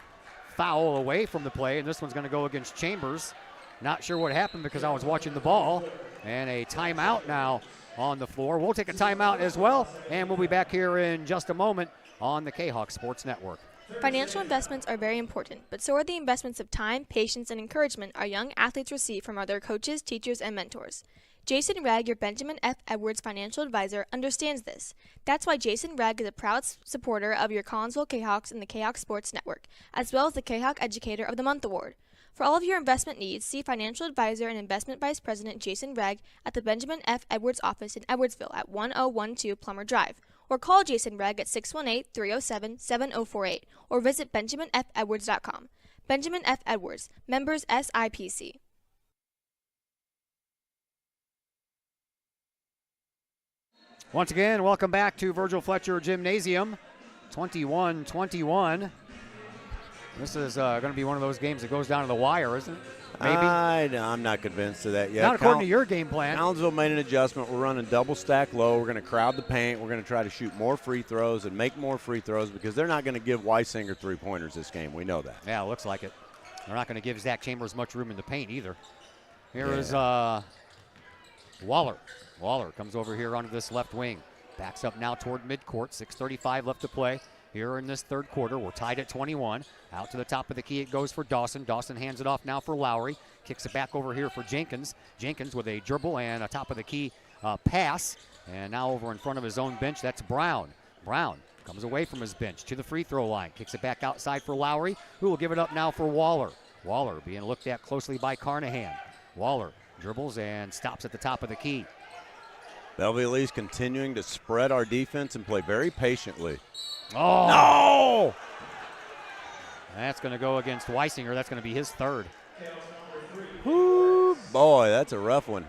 foul away from the play, and this one's going to go against Chambers. Not sure what happened because I was watching the ball. And a timeout now on the floor. We'll take a timeout as well, and we'll be back here in just a moment on the Kahok Sports Network. Financial investments are very important, but so are the investments of time, patience, and encouragement our young athletes receive from other coaches, teachers, and mentors. Jason Ragg, your Benjamin F. Edwards financial advisor, understands this. That's why Jason Ragg is a proud supporter of your Collinsville Kahawks and the Kahok Sports Network, as well as the Kahok Educator of the Month Award. For all of your investment needs, see financial advisor and investment vice president Jason Ragg at the Benjamin F. Edwards office in Edwardsville at 1012 Plummer Drive, or call Jason Ragg at 618-307-7048, or visit benjaminfedwards.com. Benjamin F. Edwards, members SIPC. Once again, welcome back to Virgil Fletcher Gymnasium. 21-21. This is going to be one of those games that goes down to the wire, isn't it? Maybe. I'm not convinced of that yet. Not according to your game plan. Collinsville made an adjustment. We're running double stack low. We're going to crowd the paint. We're going to try to shoot more free throws and make more free throws because they're not going to give Weisinger three-pointers this game. We know that. Yeah, it looks like it. They're not going to give Zach Chambers much room in the paint either. Here is Waller. Waller comes over here onto this left wing. Backs up now toward midcourt. 6:35 left to play. Here in this third quarter, we're tied at 21. Out to the top of the key, it goes for Dawson. Dawson hands it off now for Lowry. Kicks it back over here for Jenkins. Jenkins with a dribble and a top of the key pass. And now over in front of his own bench, that's Brown. Brown comes away from his bench to the free throw line. Kicks it back outside for Lowry, who will give it up now for Waller. Waller being looked at closely by Carnahan. Waller dribbles and stops at the top of the key. Belleville East continuing to spread our defense and play very patiently. Oh! No! That's going to go against Weisinger. That's going to be his third. Whoo, boy, that's a rough one.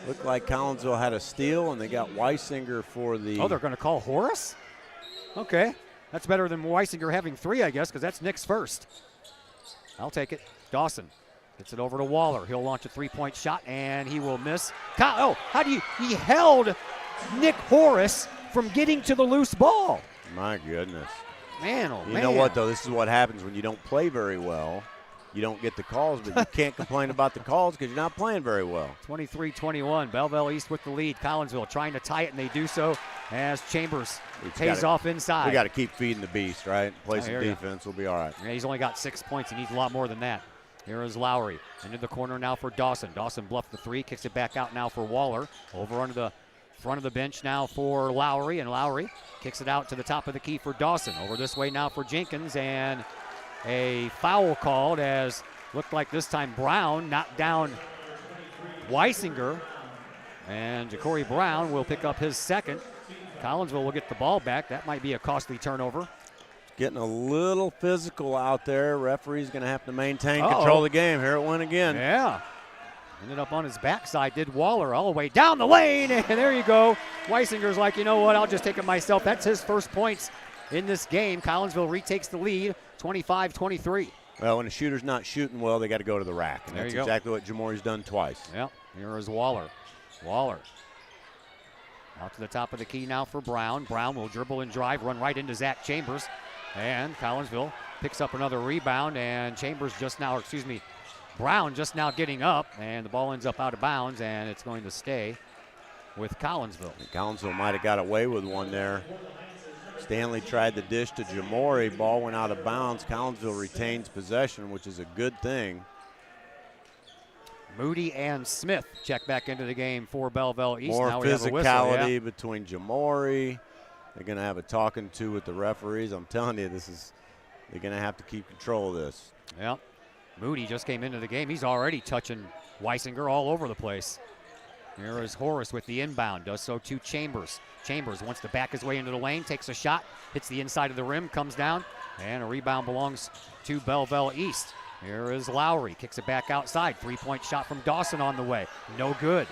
Looked like Collinsville had a steal, and they got Weisinger for the... Oh, they're going to call Horace? Okay. That's better than Weisinger having three, I guess, because that's Nick's first. I'll take it. Dawson gets it over to Waller. He'll launch a three-point shot, and he will miss. Oh, he held Nick Horace from getting to the loose ball. My goodness. Man, oh, man. You know what, though? This is what happens when you don't play very well. You don't get the calls, but you can't complain about the calls because you're not playing very well. 23-21, Belleville East with the lead. Collinsville trying to tie it, and they do so as Chambers pays off inside. We got to keep feeding the beast, right? Play some defense. You. We'll be all right. Yeah, he's only got 6 points. He needs a lot more than that. Here is Lowry. Into the corner now for Dawson. Dawson bluffed the three, kicks it back out now for Waller. Over under the front of the bench now for Lowry, and Lowry kicks it out to the top of the key for Dawson. Over this way now for Jenkins, and a foul called as looked like this time Brown knocked down Weisinger, and Ja'Cory Brown will pick up his second. Collinsville will get the ball back. That might be a costly turnover. Getting a little physical out there. Referee's going to have to maintain control of the game. Here it went again. Yeah. Ended up on his backside, did Waller all the way down the lane, and there you go. Weisinger's like, you know what, I'll just take it myself. That's his first points in this game. Collinsville retakes the lead, 25-23. Well, when a shooter's not shooting well, they got to go to the rack, and that's exactly what Jamori's done twice. Yep, here is Waller. Waller out to the top of the key now for Brown. Brown will dribble and drive, run right into Zach Chambers, and Collinsville picks up another rebound, and Brown just now getting up, and the ball ends up out of bounds, and it's going to stay with Collinsville. Collinsville might have got away with one there. Stanley tried the dish to Jamori. Ball went out of bounds. Collinsville retains possession, which is a good thing. Moody and Smith check back into the game for Belleville East. More now physicality between Jamori. They're going to have a talking to with the referees. I'm telling you, they're going to have to keep control of this. Yep. Moody just came into the game. He's already touching Weisinger all over the place. Here is Horace with the inbound. Does so to Chambers. Chambers wants to back his way into the lane, takes a shot, hits the inside of the rim, comes down, and a rebound belongs to Belleville East. Here is Lowry. Kicks it back outside. Three-point shot from Dawson on the way. No good.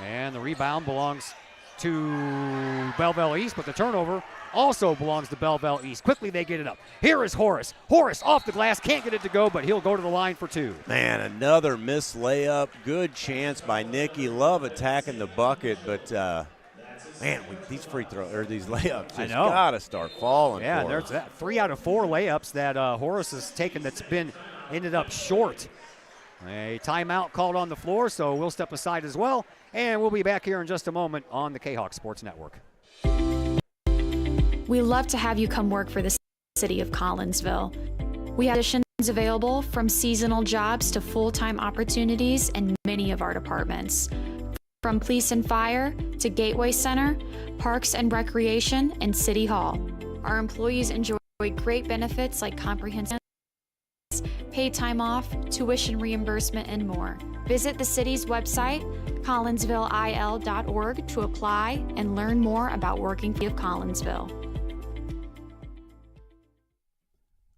And the rebound belongs to Belleville East, but the turnover also belongs to Belleville East. Quickly they get it up. Here is Horace. Horace off the glass, can't get it to go, but he'll go to the line for 2. Man, another missed layup. Good chance by Nicky. Love attacking the bucket, but man, these free throws or these layups just gotta start falling. Yeah, for there's us. that 3 out of 4 layups that Horace has taken that's been ended up short. A timeout called on the floor, so we'll step aside as well, and we'll be back here in just a moment on the Kahok Sports Network. We love to have you come work for the city of Collinsville. We have positions available from seasonal jobs to full-time opportunities in many of our departments. From police and fire to Gateway Center, parks and recreation, and City Hall. Our employees enjoy great benefits like comprehensive paid time off, tuition reimbursement, and more. Visit the city's website, collinsvilleil.org, to apply and learn more about working for Collinsville.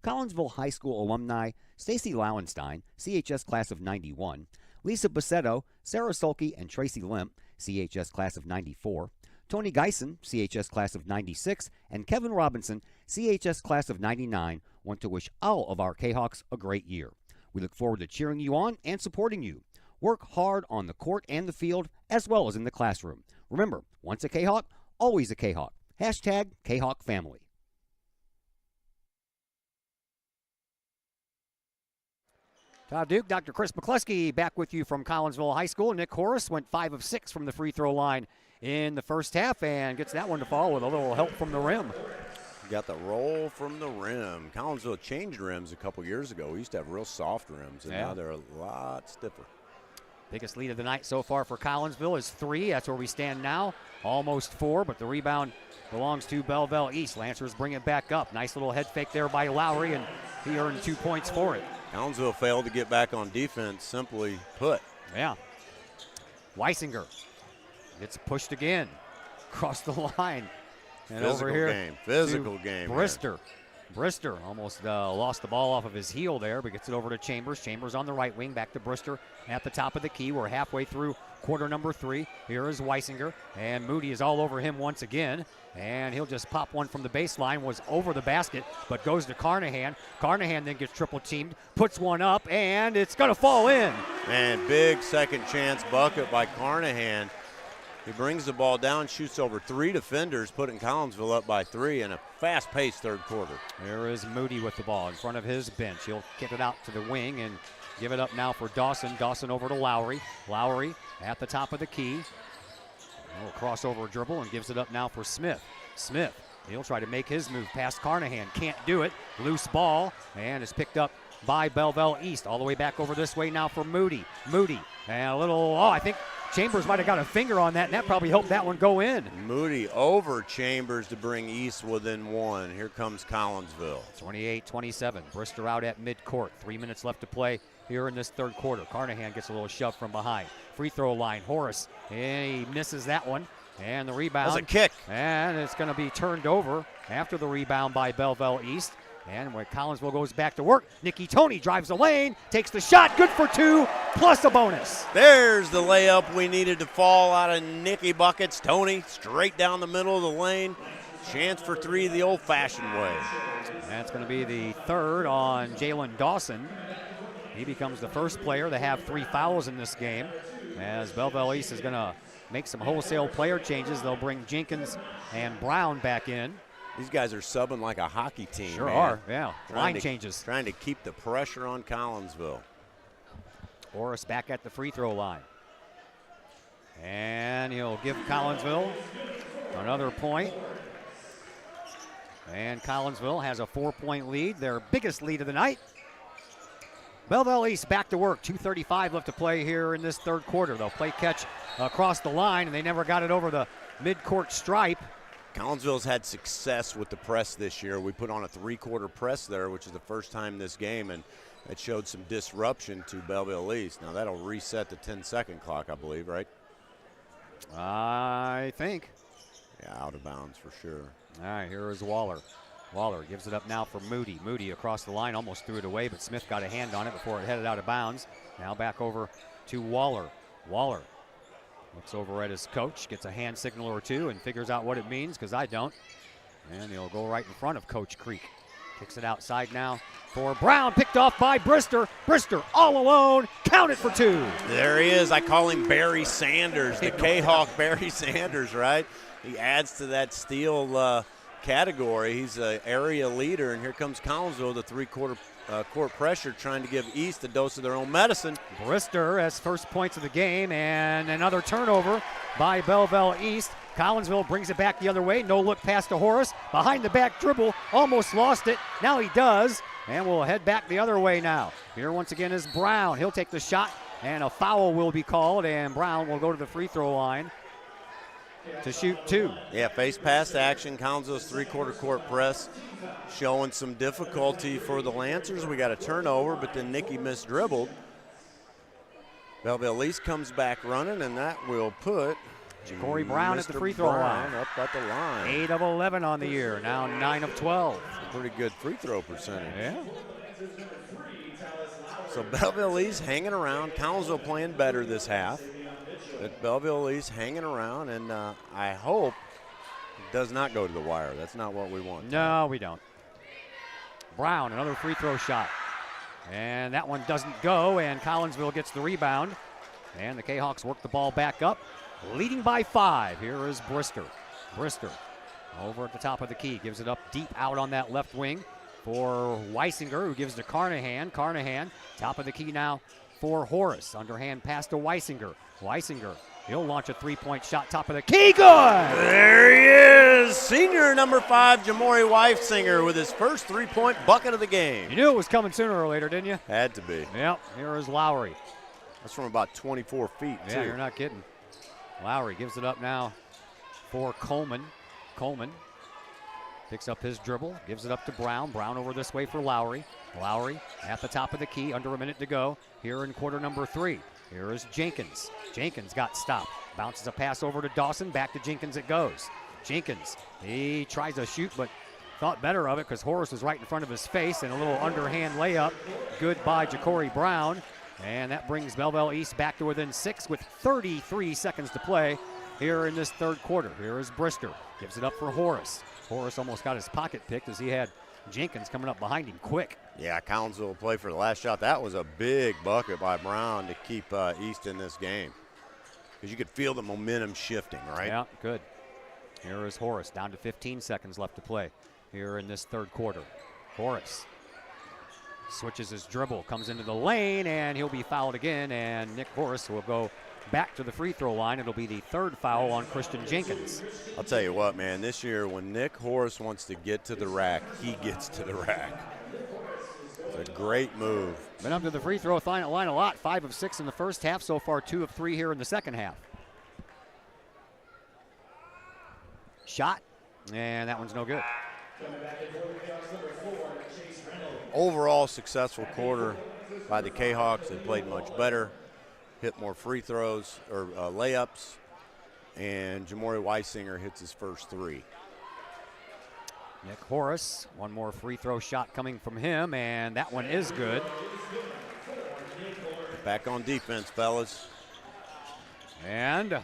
Collinsville High School alumni Stacy Lauenstein, CHS class of 91, Lisa Bassetto, Sarah Sulke, and Tracy Limp, CHS class of 94, Tony Geisen, CHS class of 96, and Kevin Robinson, CHS class of 99, want to wish all of our Kahawks a great year. We look forward to cheering you on and supporting you. Work hard on the court and the field, as well as in the classroom. Remember, once a Kahawk, always a Kahawk. Hashtag Kahawk Family. Todd Duke, Dr. Chris McCluskey back with you from Collinsville High School. Nick Horace went 5 of 6 from the free throw line in the first half and gets that one to fall with a little help from the rim. Got the roll from the rim. Collinsville changed rims a couple years ago. We used to have real soft rims, and now they're a lot stiffer. Biggest lead of the night so far for Collinsville is 3. That's where we stand now. Almost 4, but the rebound belongs to Belleville East. Lancers bring it back up. Nice little head fake there by Lowry, and he earned 2 points for it. Collinsville failed to get back on defense, simply put. Yeah. Weisinger gets pushed again across the line. And Physical over here, game. Physical game. Brister. Brister almost lost the ball off of his heel there, but gets it over to Chambers. Chambers on the right wing, back to Brister at the top of the key. We're halfway through quarter number 3. Here is Weisinger, and Moody is all over him once again. And he'll just pop one from the baseline, was over the basket, but goes to Carnahan. Carnahan then gets triple teamed, puts one up, and it's going to fall in. And big second chance bucket by Carnahan. He brings the ball down, shoots over 3 defenders, putting Collinsville up by 3 in a fast-paced third quarter. There is Moody with the ball in front of his bench. He'll kick it out to the wing and give it up now for Dawson. Dawson over to Lowry. Lowry at the top of the key. A little crossover dribble and gives it up now for Smith. Smith, he'll try to make his move past Carnahan. Can't do it. Loose ball, and is picked up by Belleville East. All the way back over this way now for Moody. Moody, and a little, I think Chambers might have got a finger on that, and that probably helped that one go in. Moody over Chambers to bring East within 1. Here comes Collinsville. 28-27. Brister out at midcourt. 3 minutes left to play here in this third quarter. Carnahan gets a little shove from behind. Free throw line. Horace, and he misses that one. And the rebound. That's a kick. And it's going to be turned over after the rebound by Belleville East. And when Collinsville goes back to work, Nicky Tony drives the lane, takes the shot, good for 2, plus a bonus. There's the layup we needed to fall out of Nicky buckets. Tony straight down the middle of the lane. Chance for 3 the old-fashioned way. That's going to be the third on Jalen Dawson. He becomes the first player to have 3 fouls in this game, as Belleville East is going to make some wholesale player changes. They'll bring Jenkins and Brown back in. These guys are subbing like a hockey team. Sure man. are, yeah. Line changes. Trying to keep the pressure on Collinsville. Horace back at the free throw line. And he'll give Collinsville another point. And Collinsville has a 4-point lead, their biggest lead of the night. Belleville East back to work. 2:35 left to play here in this third quarter. They'll play catch across the line, and they never got it over the midcourt stripe. Collinsville's had success with the press this year. We put on a 3-quarter press there, which is the first time this game, and it showed some disruption to Belleville East. Now that'll reset the 10-second clock, I believe, right? I think. Yeah, out of bounds for sure. All right, here is Waller. Waller gives it up now for Moody. Moody across the line, almost threw it away, but Smith got a hand on it before it headed out of bounds. Now back over to Waller. Waller Looks over at his coach, gets a hand signal or two, and figures out what it means, because I don't. And he'll go right in front of Coach Creek. Kicks it outside now for Brown, picked off by Brister. Brister all alone, counted for 2. There he is. I call him Barry Sanders, the Kahok Barry Sanders, right? He adds to that steal category. He's an area leader, and here comes Collinsville, the three-quarter court pressure, trying to give East a dose of their own medicine. Brister has first points of the game, and another turnover by Belleville East. Collinsville brings it back the other way. No look pass to Horace. Behind the back dribble. Almost lost it. Now he does. And we'll head back the other way now. Here once again is Brown. He'll take the shot, and a foul will be called, and Brown will go to the free throw line to shoot 2. Yeah, face pass action. Collinsville's three-quarter court press showing some difficulty for the Lancers. We got a turnover, but then Nicky misdribbled. Belleville East comes back running, and that will put Corey Brown at the free throw line. Up at the line. 8 of 11 on the year, now 9 of 12. Pretty good free throw percentage. Yeah. So Belleville East hanging around. Collinsville playing better this half. But Belleville East hanging around, and I hope it does not go to the wire. That's not what we want. No, we don't. Brown, another free throw shot. And that one doesn't go, and Collinsville gets the rebound. And the Kahawks work the ball back up, leading by 5. Here is Brister. Brister over at the top of the key, gives it up deep out on that left wing for Weisinger, who gives to Carnahan. Carnahan, top of the key now for Horace. Underhand pass to Weisinger. Weisinger, he'll launch a three-point shot, top of the key, good! There he is, senior number 5, Jamori Weisinger, with his first three-point bucket of the game. You knew it was coming sooner or later, didn't you? Had to be. Yep, here is Lowry. That's from about 24 feet, too. Yeah, you're not kidding. Lowry gives it up now for Coleman. Coleman picks up his dribble, gives it up to Brown. Brown over this way for Lowry. Lowry at the top of the key, under a minute to go here in quarter number 3. Here is Jenkins. Jenkins got stopped. Bounces a pass over to Dawson. Back to Jenkins it goes. Jenkins, he tries to shoot, but thought better of it because Horace was right in front of his face, and a little underhand layup. Good by Ja'Cory Brown. And that brings Belleville East back to within 6 with 33 seconds to play here in this third quarter. Here is Brister. Gives it up for Horace. Horace almost got his pocket picked as he had Jenkins coming up behind him quick. Yeah, Collinsville will play for the last shot. That was a big bucket by Brown to keep East in this game. Because you could feel the momentum shifting, right? Yeah, good. Here is Horace, down to 15 seconds left to play here in this third quarter. Horace switches his dribble, comes into the lane, and he'll be fouled again, and Nick Horace will go back to the free throw line. It'll be the third foul on Christian Jenkins. I'll tell you what, man, this year when Nick Horace wants to get to the rack, he gets to the rack. It's a great move. Been up to the free throw line a lot. 5 of 6 in the first half. So far 2 of 3 here in the second half. Shot, and that one's no good. Overall successful quarter by the Kahawks. They played much better, hit more free throws or layups, and Jamori Weisinger hits his first 3. Nick Horace, one more free throw shot coming from him, and that one is good. Back on defense, fellas. And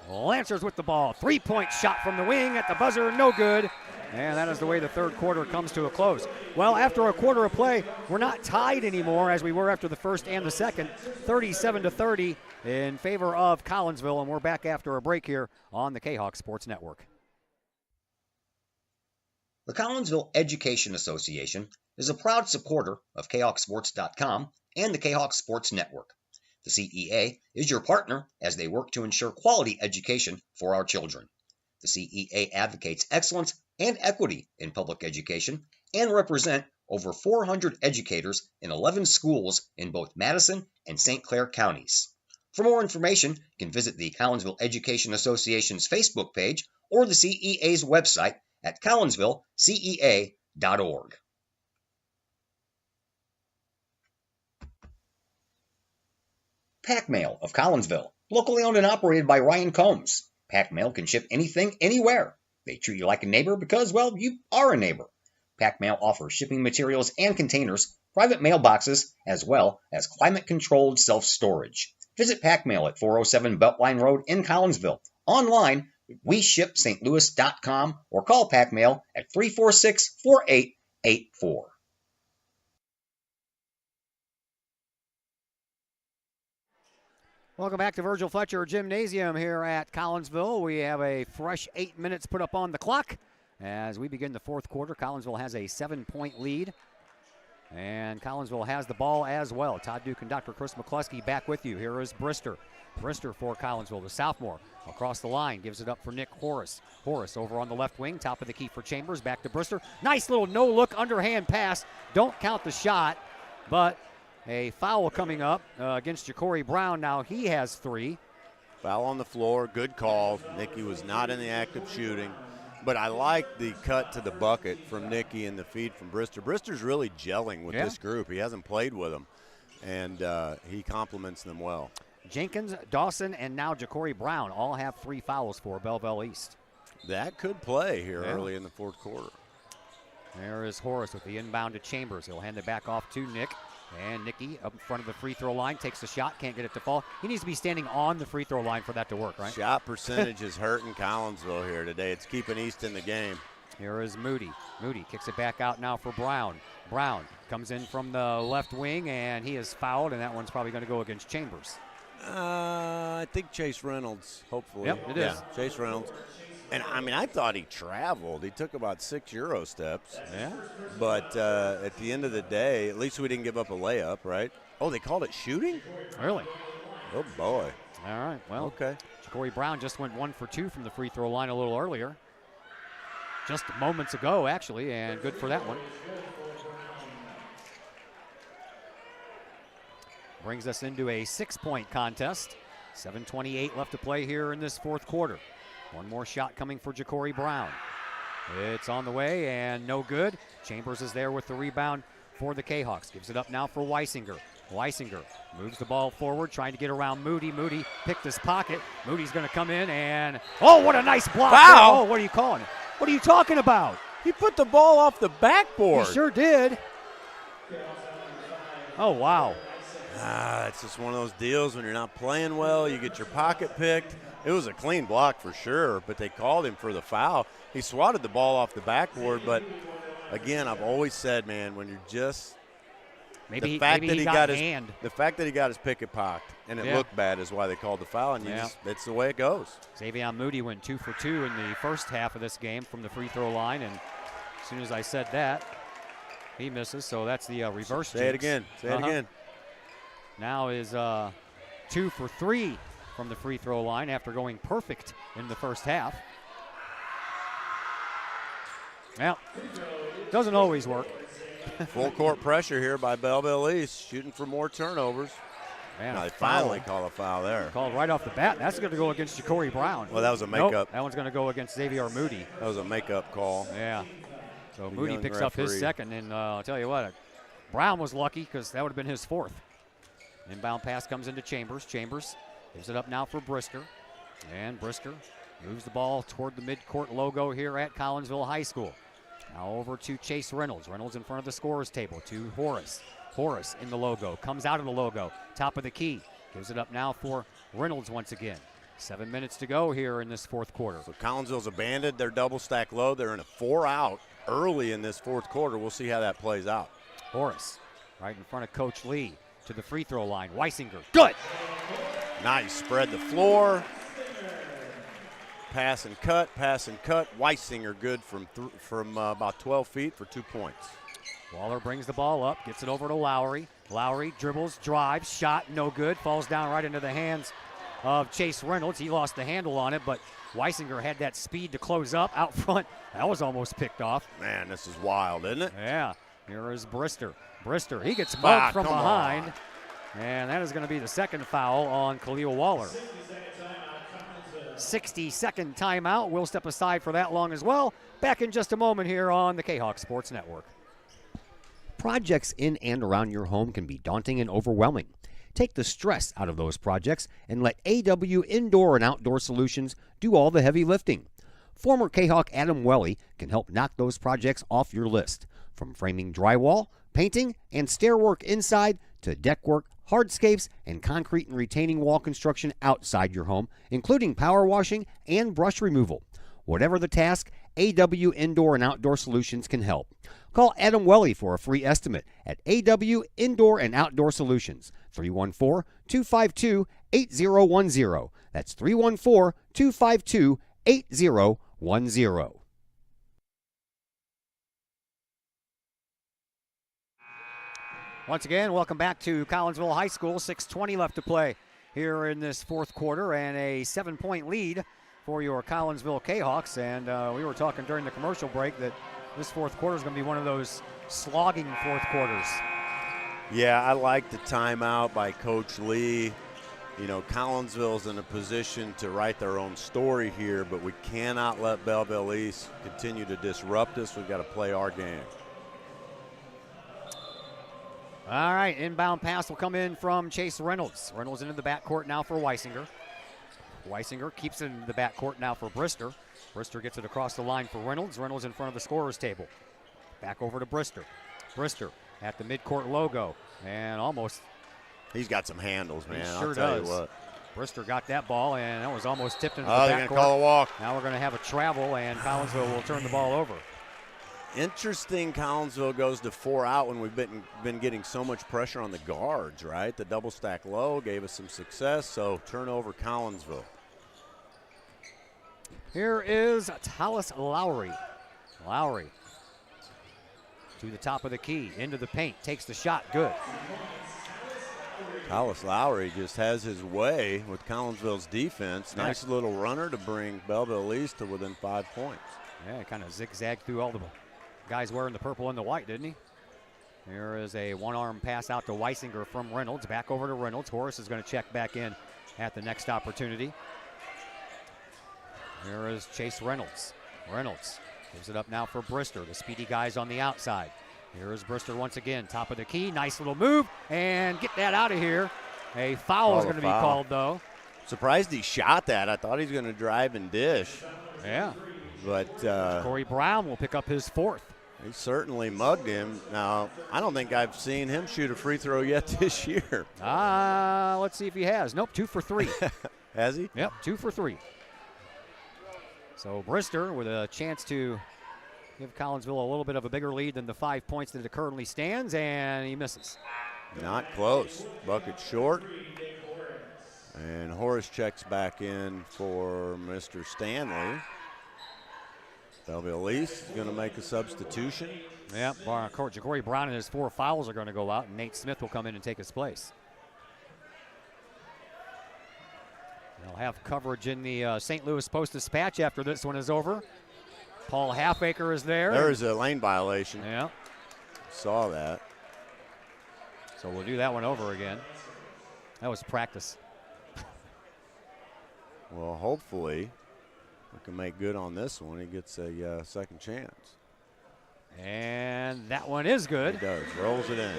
Lancers with the ball. 3-point shot from the wing at the buzzer, no good. And that is the way the third quarter comes to a close. Well, after a quarter of play, we're not tied anymore as we were after the first and the second. 37-30 in favor of Collinsville, and we're back after a break here on the Kahok Sports Network. The Collinsville Education Association is a proud supporter of KahawkSports.com and the Kahok Sports Network. The CEA is your partner as they work to ensure quality education for our children. The CEA advocates excellence and equity in public education and represent over 400 educators in 11 schools in both Madison and St. Clair counties. For more information, you can visit the Collinsville Education Association's Facebook page or the CEA's website at collinsvillecea.org. Pack Mail of Collinsville, locally owned and operated by Ryan Combs. Pack Mail can ship anything, anywhere. They treat you like a neighbor because, well, you are a neighbor. Pack Mail offers shipping materials and containers, private mailboxes, as well as climate-controlled self-storage. Visit Pack Mail at 407 Beltline Road in Collinsville. Online, WeShipSt.Louis.com or call Pack Mail at 346-4884. Welcome back to Virgil Fletcher Gymnasium here at Collinsville. We have a fresh 8 minutes put up on the clock as we begin the fourth quarter. Collinsville has a 7-point lead, and Collinsville has the ball as well. Todd Duke and Dr. Chris McCluskey back with you. Here is Brister. Brister for Collinsville, the sophomore. Across the line, gives it up for Nick Horace. Horace over on the left wing, top of the key for Chambers, back to Brister. Nice little no-look underhand pass. Don't count the shot, but a foul coming up against Ja'Cory Brown. Now he has 3. Foul on the floor, good call. Nicky was not in the act of shooting, but I like the cut to the bucket from Nicky and the feed from Brister. Brister's really gelling with this group. He hasn't played with them, and he compliments them well. Jenkins, Dawson, and now Ja'Cory Brown all have 3 fouls for Belleville East. That could play here early in the fourth quarter. There is Horace with the inbound to Chambers. He'll hand it back off to Nick. And Nicky up in front of the free throw line, takes the shot, can't get it to fall. He needs to be standing on the free throw line for that to work, right? Shot percentage is hurting Collinsville here today. It's keeping East in the game. Here is Moody. Moody kicks it back out now for Brown. Brown comes in from the left wing, and he is fouled, and that one's probably going to go against Chambers. I think Chase Reynolds, hopefully. Yep, it is. Chase Reynolds. And, I mean, I thought he traveled. He took about 6 Euro steps. Yeah. But at the end of the day, at least we didn't give up a layup, right? Oh, they called it shooting? Really? Oh, boy. All right, well, okay. Ja'Cory Brown just went 1 for 2 from the free throw line a little earlier. Just moments ago, actually, and good for that one. Brings us into a 6-point contest. 7:28 left to play here in this fourth quarter. One more shot coming for Ja'Cory Brown. It's on the way and no good. Chambers is there with the rebound for the Kahawks. Gives it up now for Weisinger. Weisinger moves the ball forward, trying to get around Moody. Moody picked his pocket. Moody's going to come in and, oh, what a nice block. Foul. Oh, what are you calling it? What are you talking about? He put the ball off the backboard. He sure did. Oh, wow. It's just one of those deals when you're not playing well, you get your pocket picked. It was a clean block for sure, but they called him for the foul. He swatted the ball off the backboard, but again, I've always said, man, when you're just maybe the fact he that he got his hand. The fact that he got his picket pocked and it looked bad is why they called the foul, and that's the way it goes. Xavier Moody went 2 for 2 in the first half of this game from the free throw line, and as soon as I said that, he misses. So that's the reverse. Say it again. Say it again. Now is 2 for 3 from the free throw line after going perfect in the first half. Well, doesn't always work. Full court pressure here by Belleville East, shooting for more turnovers. Man, they finally call a foul there. Called right off the bat. That's going to go against Ja'Cory Brown. Well, that was a makeup. Nope, that one's going to go against Xavier Moody. That was a makeup call. Yeah. So The Moody young picks up his referee. second, and I'll tell you what, Brown was lucky because that would have been his 4th. Inbound pass comes into Chambers. Chambers gives it up now for Brister. And Brister moves the ball toward the midcourt logo here at Collinsville High School. Now over to Chase Reynolds. Reynolds in front of the scorer's table to Horace. Horace in the logo, comes out of the logo, top of the key. Gives it up now for Reynolds once again. 7 minutes to go here in this fourth quarter. So Collinsville's abandoned their double stack low. They're in a 4-out early in this fourth quarter. We'll see how that plays out. Horace right in front of Coach Lee to the free throw line. Weisinger, good. Nice, spread the floor. Pass and cut. Weisinger good from about 12 feet for 2 points. Waller brings the ball up, gets it over to Lowry. Lowry dribbles, drives, shot, no good. Falls down right into the hands of Chase Reynolds. He lost the handle on it, but Weisinger had that speed to close up out front. That was almost picked off. Man, this is wild, isn't it? Yeah. Here is Brister. Brister, he gets mugged from behind. On. And that is going to be the second foul on Khalil Waller. 60-second timeout. We'll step aside for that long as well. Back in just a moment here on the Kahok Sports Network. Projects in and around your home can be daunting and overwhelming. Take the stress out of those projects and let AW Indoor and Outdoor Solutions do all the heavy lifting. Former Kahawk Adam Welly can help knock those projects off your list. From framing drywall, painting, and stair work inside to deck work, hardscapes, and concrete and retaining wall construction outside your home, including power washing and brush removal. Whatever the task, AW Indoor and Outdoor Solutions can help. Call Adam Welly for a free estimate at AW Indoor and Outdoor Solutions, 314-252-8010. That's 314-252-8010. Once again, welcome back to Collinsville High School. 6:20 left to play here in this fourth quarter, and a 7-point lead for your Collinsville Kahawks. And we were talking during the commercial break that this fourth quarter is going to be one of those slogging fourth quarters. Yeah, I like the timeout by Coach Lee. You know, Collinsville's in a position to write their own story here, but we cannot let Belleville East continue to disrupt us. We've got to play our game. All right, inbound pass will come in from Chase Reynolds. Reynolds into the backcourt now for Weisinger. Weisinger keeps it in the backcourt now for Brister. Brister gets it across the line for Reynolds. Reynolds in front of the scorer's table. Back over to Brister. Brister at the midcourt logo, and almost. He's got some handles, man. He sure I'll tell does. you what. Brister got that ball, and that was almost tipped into the they're backcourt. going to call a walk. Now we're going to have a travel, and Collinsville will turn the ball over. Interesting, Collinsville goes to 4 out when we've been getting so much pressure on the guards, right? The double stack low gave us some success, so turnover Collinsville. Here is Tallis Lowry. Lowry to the top of the key, into the paint, takes the shot, good. Tallis Lowry just has his way with Collinsville's defense. Nice little runner to bring Belleville East to within 5 points. Yeah, kind of zigzagged through all the guys wearing the purple and the white, didn't he? Here is a one-arm pass out to Weisinger from Reynolds. Back over to Reynolds. Horace is going to check back in at the next opportunity. Here is Chase Reynolds. Reynolds gives it up now for Brister. The speedy guys on the outside. Here is Brister once again. Top of the key. Nice little move. And get that out of here. A foul is going to be called, though. Surprised he shot that. I thought he was going to drive and dish. Yeah. But Corey Brown will pick up his fourth. He certainly mugged him. Now, I don't think I've seen him shoot a free throw yet this year. Let's see if he has. Nope, 2 for 3. Has he? Yep, 2 for 3. So Brister with a chance to give Collinsville a little bit of a bigger lead than the 5 points that it currently stands, and he misses. Not close. Bucket short. And Horace checks back in for Mr. Stanley. Belleville East is going to make a substitution. Yeah, Corey Brown and his 4 fouls are going to go out, and Nate Smith will come in and take his place. They'll have coverage in the St. Louis Post-Dispatch after this one is over. Paul Halfacre is there. There is a lane violation. Yeah. Saw that. So we'll do that one over again. That was practice. Well, hopefully we can make good on this one. He gets a second chance. And that one is good. He does. Rolls it in.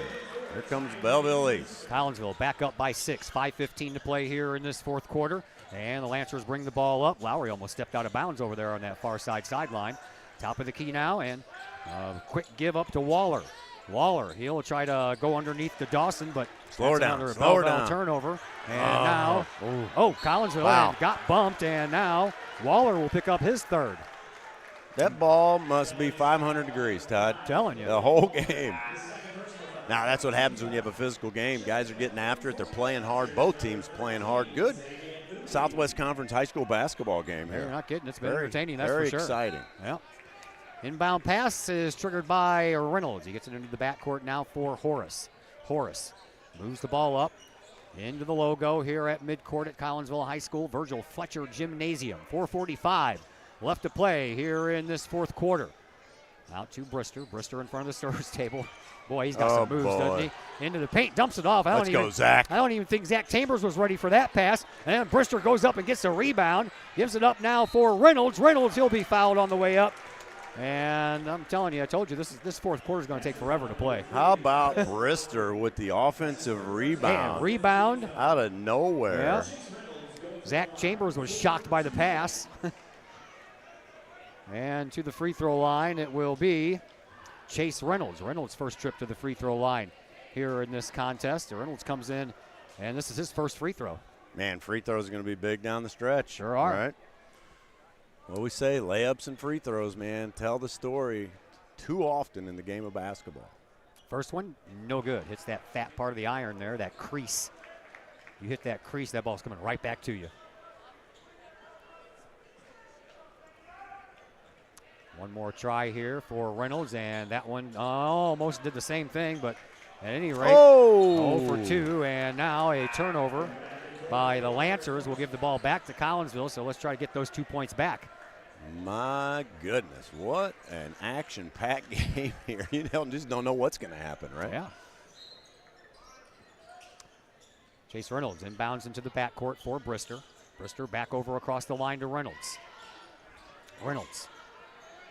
Here comes Belleville East. Collinsville back up by 6. 5:15 to play here in this fourth quarter. And the Lancers bring the ball up. Lowry almost stepped out of bounds over there on that far side sideline. Top of the key now, and quick give up to Waller. Waller, he'll try to go underneath to Dawson, but slow her down. Turnover. And Collinsville got bumped, and now Waller will pick up his third. That ball must be 500 degrees, Todd. I'm telling you. The whole game. Now, that's what happens when you have a physical game. Guys are getting after it. They're playing hard. Both teams playing hard. Good Southwest Conference high school basketball game here. You're not kidding. It's been entertaining, that's for sure. Very exciting. Yeah. Inbound pass is triggered by Reynolds. He gets it into the backcourt now for Horace. Horace moves the ball up into the logo here at midcourt at Collinsville High School. Virgil Fletcher Gymnasium. 4:45 left to play here in this fourth quarter. Out to Brister. Brister in front of the servers table. Boy, he's got some moves, doesn't he? Into the paint, dumps it off. Let's go, Zach. I don't even think Zach Chambers was ready for that pass. And then Brister goes up and gets a rebound. Gives it up now for Reynolds. Reynolds, he'll be fouled on the way up. And I'm telling you, I told you, this fourth quarter is going to take forever to play. How about Brister with the offensive rebound? And rebound. Out of nowhere. Yeah. Zach Chambers was shocked by the pass. And to the free throw line, it will be Chase Reynolds. Reynolds' first trip to the free throw line here in this contest. Reynolds comes in, and this is his first free throw. Man, free throws are going to be big down the stretch. Sure are. Right? Well, we say layups and free throws, man, tell the story too often in the game of basketball. First one, no good. Hits that fat part of the iron there, that crease. You hit that crease, that ball's coming right back to you. One more try here for Reynolds, and that one almost did the same thing, but at any rate, 0 for 2, and now a turnover by the Lancers will give the ball back to Collinsville, so let's try to get those 2 points back. My goodness, what an action-packed game here. You just don't know what's going to happen, right? Yeah. Chase Reynolds inbounds into the backcourt for Brister. Brister back over across the line to Reynolds. Reynolds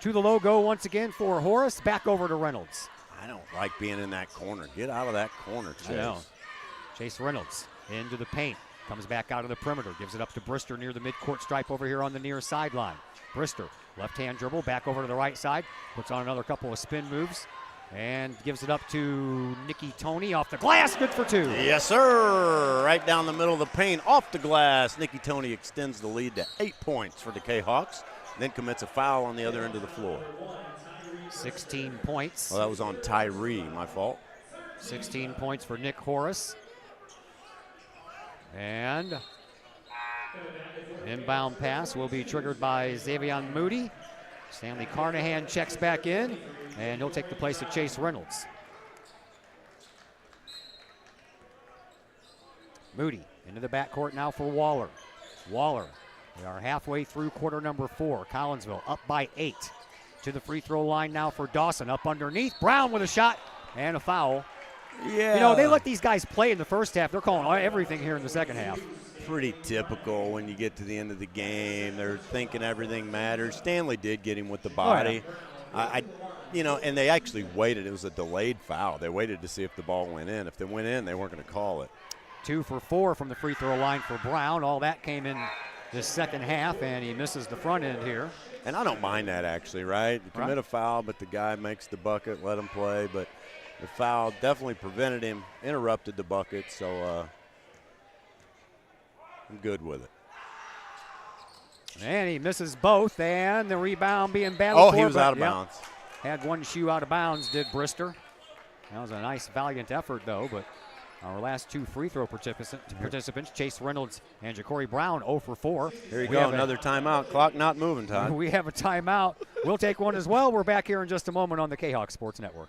to the logo once again for Horace. Back over to Reynolds. I don't like being in that corner. Get out of that corner, Chase. I know. Chase Reynolds into the paint. Comes back out of the perimeter. Gives it up to Brister near the midcourt stripe over here on the near sideline. Brister, left-hand dribble, back over to the right side. Puts on another couple of spin moves. And gives it up to Nicky Tony off the glass. Good for 2. Yes, sir. Right down the middle of the paint, off the glass. Nicky Tony extends the lead to 8 points for the Kahawks. Then commits a foul on the other end of the floor. 16 points. Well, that was on Tyree, my fault. 16 points for Nick Horace. And inbound pass will be triggered by Xavion Moody. Stanley Carnahan checks back in, and he'll take the place of Chase Reynolds. Moody into the backcourt now for Waller. Waller, we are halfway through quarter number 4. Collinsville up by 8. To the free throw line now for Dawson. Up underneath. Brown with a shot and a foul. Yeah. You know, they let these guys play in the first half. They're calling everything here in the second half. Pretty typical when you get to the end of the game. They're thinking everything matters. Stanley did get him with the body. Oh, yeah. And they actually waited. It was a delayed foul. They waited to see if the ball went in. If they went in, they weren't going to call it. 2 for 4 from the free throw line for Brown. All that came in the second half, and he misses the front end here. And I don't mind that, actually, right? You commit a foul, but the guy makes the bucket, let him play. But the foul definitely prevented him, interrupted the bucket, so I'm good with it. And he misses both, and the rebound being battled for. He was out of bounds. Had one shoe out of bounds, did Brister. That was a nice, valiant effort, though, but our last 2 free throw participants, Chase Reynolds and Ja'Cory Brown, 0 for 4. Here you go, another timeout. Clock not moving, Todd. We have a timeout. We'll take one as well. We're back here in just a moment on the Kahok Sports Network.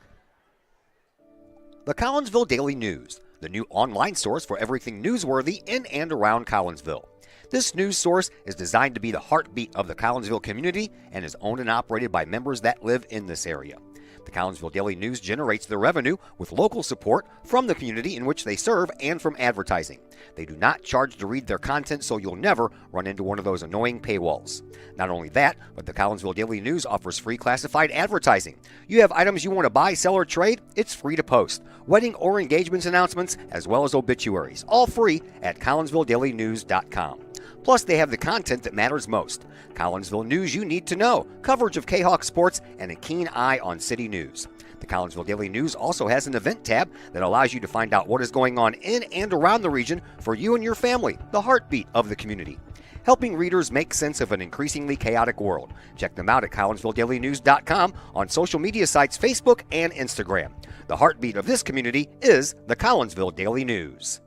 The Collinsville Daily News, the new online source for everything newsworthy in and around Collinsville. This news source is designed to be the heartbeat of the Collinsville community and is owned and operated by members that live in this area. The Collinsville Daily News generates their revenue with local support from the community in which they serve and from advertising. They do not charge to read their content, so you'll never run into one of those annoying paywalls. Not only that, but the Collinsville Daily News offers free classified advertising. You have items you want to buy, sell, or trade? It's free to post. Wedding or engagements announcements, as well as obituaries, all free at collinsvilledailynews.com. Plus, they have the content that matters most. Collinsville news you need to know, coverage of Kahawk sports, and a keen eye on city news. The Collinsville Daily News also has an event tab that allows you to find out what is going on in and around the region for you and your family, the heartbeat of the community. Helping readers make sense of an increasingly chaotic world. Check them out at collinsvilledailynews.com, on social media sites Facebook and Instagram. The heartbeat of this community is the Collinsville Daily News.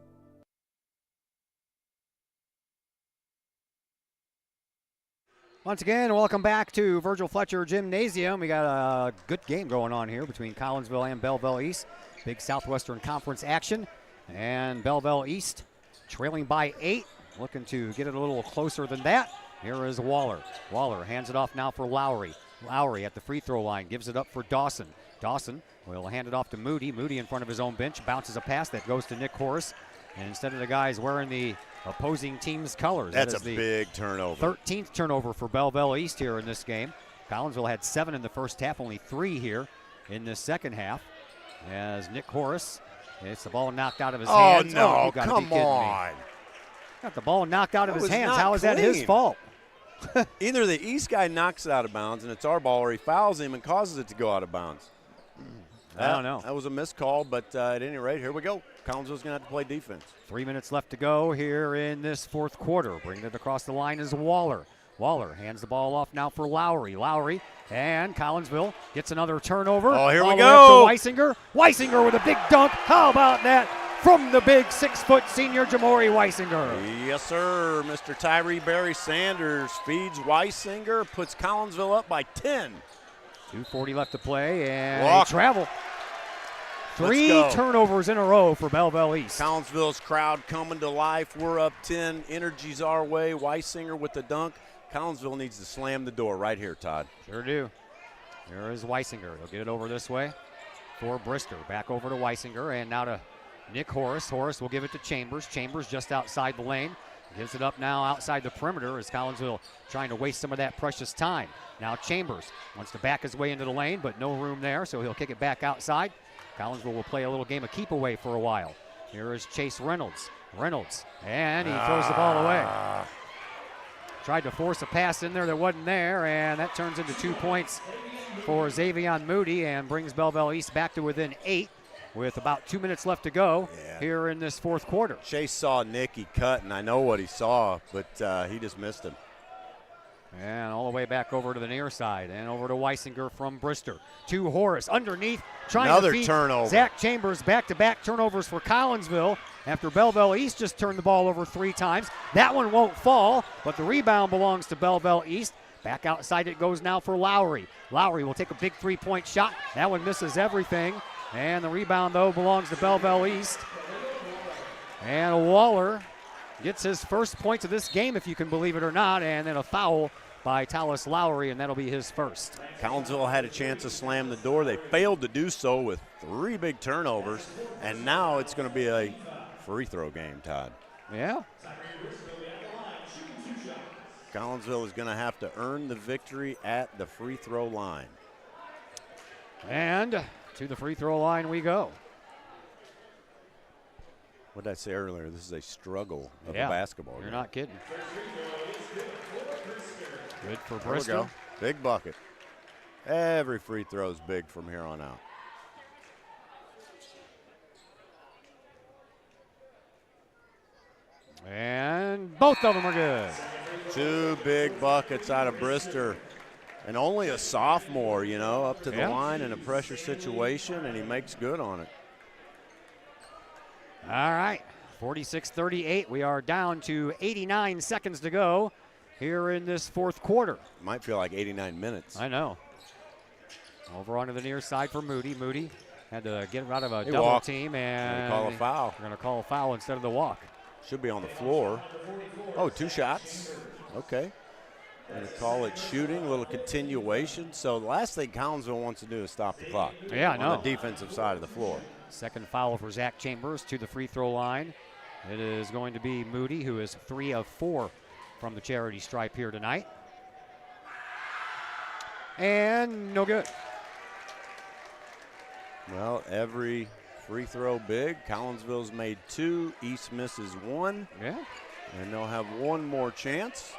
Once again, welcome back to Virgil Fletcher Gymnasium. We got a good game going on here between Collinsville and Belleville East. Big Southwestern Conference action. And Belleville East trailing by 8, looking to get it a little closer than that. Here is Waller. Waller hands it off now for Lowry. Lowry at the free throw line gives it up for Dawson. Dawson will hand it off to Moody. Moody in front of his own bench bounces a pass that goes to Nick Horace. And instead of the guys wearing the opposing team's colors. That's a big turnover. 13th turnover for Belleville East here in this game. Collinsville had 7 in the first half, only 3 here in the second half. As Nick Horace gets the ball knocked out of his hands. No, you gotta come be kidding on. Me. Got the ball knocked out of his hands. Not How is that his clean. fault? Either the East guy knocks it out of bounds and it's our ball, or he fouls him and causes it to go out of bounds. I don't know. That was a missed call, but at any rate, here we go. Collinsville's going to have to play defense. 3 minutes left to go here in this fourth quarter. Bringing it across the line is Waller. Waller hands the ball off now for Lowry. Lowry and Collinsville gets another turnover. Oh, here all we the way up go. to Weisinger. Weisinger with a big dunk. How about that from the big 6-foot senior Jamori Weisinger? Yes, sir. Mr. Tyree Barry Sanders feeds Weisinger, puts Collinsville up by 10. 2:40 left to play, and Walk. a travel. Let's 3 go. turnovers in a row for Belleville East. Collinsville's crowd coming to life. We're up 10. Energy's our way. Weisinger with the dunk. Collinsville needs to slam the door right here, Todd. Sure do. Here is Weisinger. They'll get it over this way for Brister. Back over to Weisinger, and now to Nick Horace. Horace will give it to Chambers. Chambers just outside the lane. Gives it up now outside the perimeter as Collinsville trying to waste some of that precious time. Now Chambers wants to back his way into the lane, but no room there, so he'll kick it back outside. Collinsville will play a little game of keep away for a while. Here is Chase Reynolds. Reynolds, and he throws the ball away. Tried to force a pass in there that wasn't there, and that turns into 2 points for Xavion Moody and brings Belleville East back to within 8 with about 2 minutes left to go here in this fourth quarter. Chase saw Nicky cut, and I know what he saw, but he just missed him. And all the way back over to the near side and over to Weisinger from Brister. To Horace underneath, trying Another to feed turnover. Zach Chambers. Back-to-back turnovers for Collinsville after Belleville East just turned the ball over 3 times. That one won't fall, but the rebound belongs to Belleville East. Back outside it goes now for Lowry. Lowry will take a big 3-point shot. That one misses everything. And the rebound, though, belongs to Belleville East. And Waller gets his first points of this game, if you can believe it or not, and then a foul by Talis Lowry, and that'll be his first. Collinsville had a chance to slam the door. They failed to do so with 3 big turnovers, and now it's going to be a free throw game, Todd. Yeah. Collinsville is going to have to earn the victory at the free throw line. And to the free throw line we go. What did I say earlier? This is a struggle of Yeah, a basketball you're game. not kidding. Good for There we Bristol. go. Big bucket. Every free throw is big from here on out. And both of them are good. 2 big buckets out of Brister. And only a sophomore, you know, up to the line in a pressure situation, and he makes good on it. All right, 46-38. We are down to 89 seconds to go here in this fourth quarter. Might feel like 89 minutes. I know. Over onto the near side for Moody. Moody had to get out of a He double walked. team, Gonna and call a foul. They're going to call a foul instead of the walk. Should be on the floor. Oh, 2 shots. Okay. Going to call it shooting, a little continuation. So the last thing Collinsville wants to do is stop the clock. Yeah, I know. On the defensive side of the floor. Second foul for Zach Chambers to the free throw line. It is going to be Moody, who is 3 of 4 from the charity stripe here tonight. And no good. Well, every free throw big. Collinsville's made 2. East misses 1. Yeah. And they'll have 1 more chance.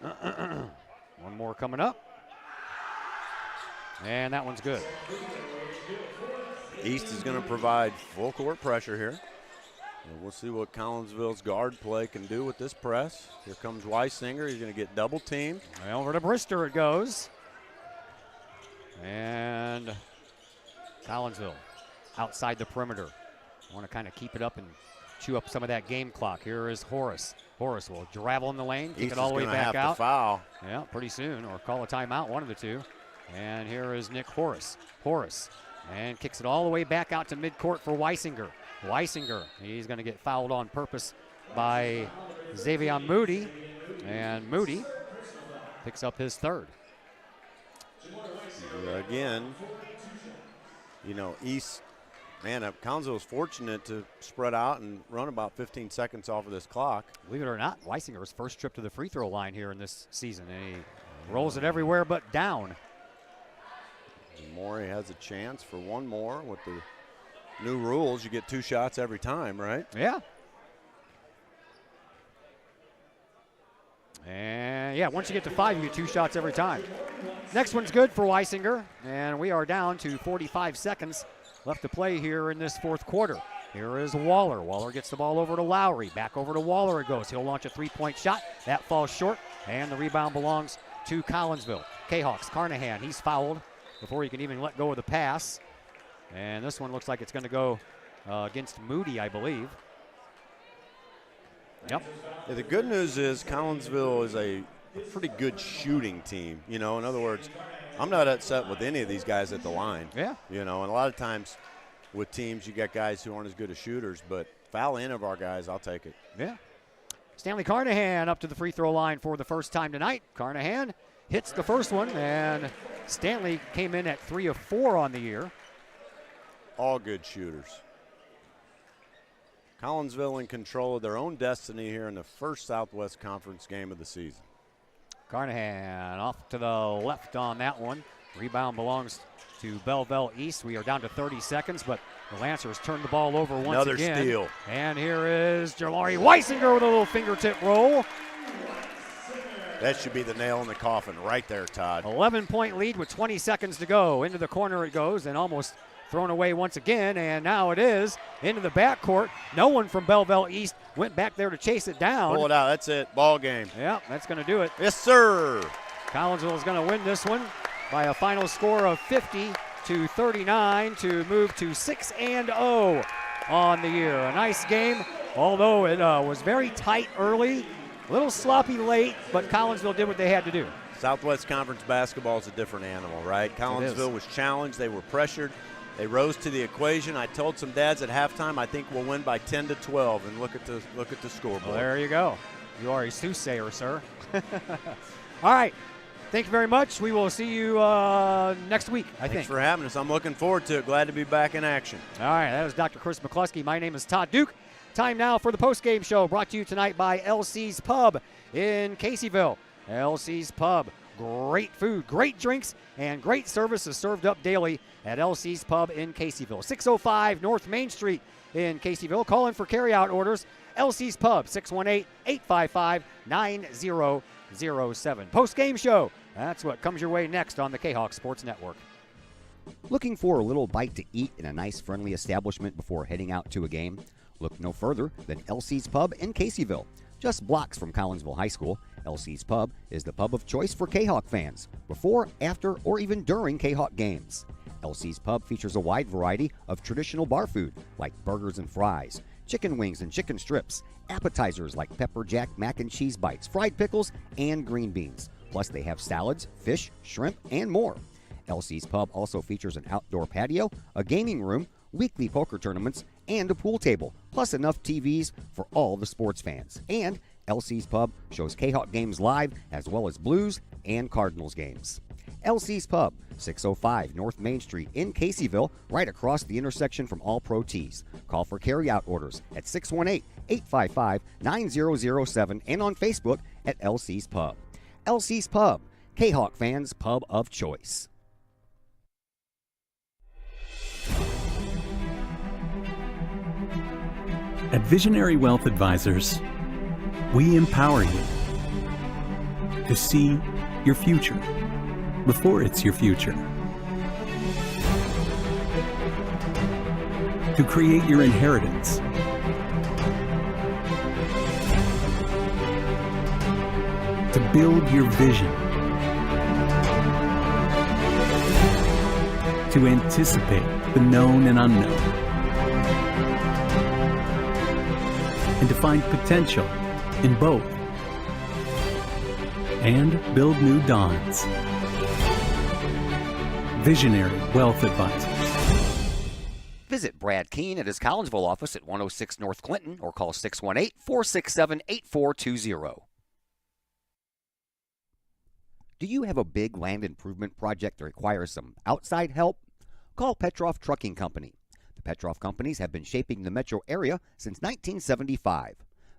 One more coming up. And that one's good. East is going to provide full court pressure here. And we'll see what Collinsville's guard play can do with this press. Here comes Weisinger. He's going to get double teamed. Over to Brister it goes. And Collinsville outside the perimeter. Want to kind of keep it up and chew up some of that game clock. Here is Horace. Horace will travel in the lane, kick East it all the way is gonna back have out. to foul. Yeah, pretty soon, or call a timeout, one of the two. And here is Nick Horace. Horace, and kicks it all the way back out to midcourt for Weisinger. Weisinger, he's going to get fouled on purpose by Xavion Moody. And Moody picks up his third. Again, you know, East, man, Collinsville was fortunate to spread out and run about 15 seconds off of this clock. Believe it or not, Weisinger's first trip to the free throw line here in this season. And he rolls it everywhere but down. And Morey has a chance for 1 more. With the new rules, you get 2 shots every time, right? Yeah. And yeah, once you get to 5, you get 2 shots every time. Next one's good for Weisinger, and we are down to 45 seconds left to play here in this fourth quarter. Here is Waller. Waller gets the ball over to Lowry. Back over to Waller it goes. He'll launch a three-point shot. That falls short, and the rebound belongs to Collinsville. Kahawks, Carnahan, he's fouled before he can even let go of the pass. And this one looks like it's going to go against Moody, I believe. Yep. Yeah, the good news is Collinsville is a pretty good shooting team. You know, in other words, I'm not upset with any of these guys at the line. Yeah. You know, and a lot of times with teams, you got guys who aren't as good as shooters, but foul in of our guys, I'll take it. Yeah. Stanley Carnahan up to the free throw line for the first time tonight. Carnahan hits the first one, and Stanley came in at 3 of 4 on the year. All good shooters. Collinsville in control of their own destiny here in the first Southwest Conference game of the season. Carnahan off to the left on that one. Rebound belongs to Belleville East. We are down to 30 seconds, but the Lancers turn the ball over once Another again. steal. And here is Jamari Weisinger with a little fingertip roll. That should be the nail in the coffin right there, Todd. 11-point lead with 20 seconds to go. Into the corner it goes, and almost thrown away once again, and now it is into the backcourt. No one from Belleville East went back there to chase it down. Pull it out. That's it. Ball game. Yeah, that's going to do it. Yes, sir. Collinsville is going to win this one by a final score of 50-39 to move to 6-0 on the year. A nice game, although it was very tight early, a little sloppy late, but Collinsville did what they had to do. Southwest Conference basketball is a different animal, right? Collinsville was challenged. They were pressured. They rose to the equation. I told some dads at halftime, I think we'll win by 10-12, and look at the scoreboard. Well, there you go. You are a soothsayer, sir. All right. Thank you very much. We will see you next week, I think. Thanks for having us. I'm looking forward to it. Glad to be back in action. All right. That was Dr. Chris McCluskey. My name is Todd Duke. Time now for the postgame show, brought to you tonight by LC's Pub in Caseyville. LC's Pub. Great food, great drinks, and great service is served up daily at LC's Pub in Caseyville. 605 North Main Street in Caseyville. Call in for carryout orders. LC's Pub, 618-855-9007. Post-game show. That's what comes your way next on the Kahok Sports Network. Looking for a little bite to eat in a nice, friendly establishment before heading out to a game? Look no further than LC's Pub in Caseyville. Just blocks from Collinsville High School, LC's Pub is the pub of choice for Kahawk fans, before, after, or even during Kahawk games. LC's Pub features a wide variety of traditional bar food like burgers and fries, chicken wings and chicken strips, appetizers like pepper jack mac and cheese bites, fried pickles, and green beans. Plus they have salads, fish, shrimp, and more. LC's Pub also features an outdoor patio, a gaming room, weekly poker tournaments, and a pool table, plus enough TVs for all the sports fans. And LC's Pub shows Kahawk games live, as well as Blues and Cardinals games. LC's Pub, 605 North Main Street in Caseyville, right across the intersection from All Pro Tees. Call for carryout orders at 618-855-9007 and on Facebook at LC's Pub. LC's Pub, Kahawk fans' pub of choice. At Visionary Wealth Advisors, we empower you to see your future before it's your future, to create your inheritance, to build your vision, to anticipate the known and unknown, and to find potential in both, and build new dawns. Visionary Wealth Advisors. Visit Brad Keene at his Collinsville office at 106 North Clinton or call 618-467-8420. Do you have a big land improvement project that requires some outside help? Call Petroff Trucking Company. The Petroff Companies have been shaping the metro area since 1975.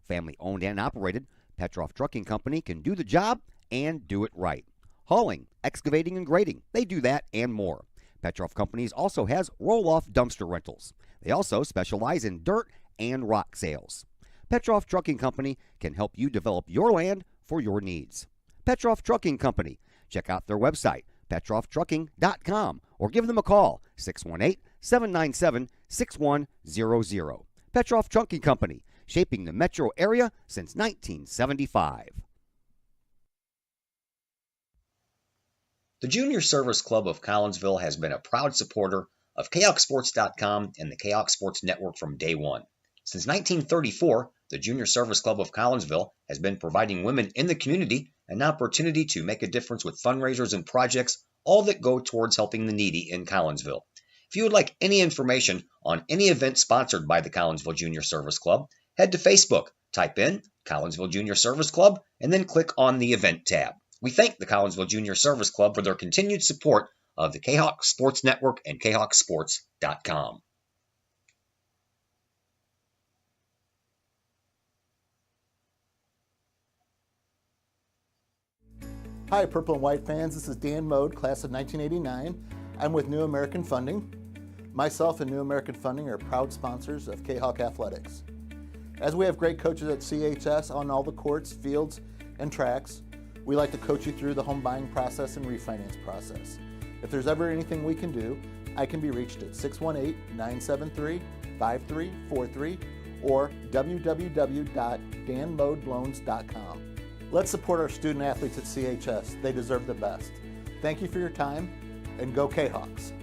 Family owned and operated, Petroff Trucking Company can do the job and do it right. Hauling, excavating, and grading, they do that and more. Petroff Companies also has roll-off dumpster rentals. They also specialize in dirt and rock sales. Petroff Trucking Company can help you develop your land for your needs. Petroff Trucking Company. Check out their website, PetrovTrucking.com or give them a call, 618-797-6100. Petrov Trucking Company, shaping the metro area since 1975. The Junior Service Club of Collinsville has been a proud supporter of KahokSports.com and the Kahok Sports Network from day one. Since 1934, the Junior Service Club of Collinsville has been providing women in the community an opportunity to make a difference with fundraisers and projects, all that go towards helping the needy in Collinsville. If you would like any information on any event sponsored by the Collinsville Junior Service Club, head to Facebook, type in Collinsville Junior Service Club, and then click on the event tab. We thank the Collinsville Junior Service Club for their continued support of the Kahok Sports Network and KahokSports.com. Hi, Purple and White fans. This is Dan Mode, class of 1989. I'm with New American Funding. Myself and New American Funding are proud sponsors of Kahok Athletics. As we have great coaches at CHS on all the courts, fields, and tracks, we like to coach you through the home buying process and refinance process. If there's ever anything we can do, I can be reached at 618-973-5343 or www.danmodeloans.com. Let's support our student athletes at CHS. They deserve the best. Thank you for your time, and go Kahawks.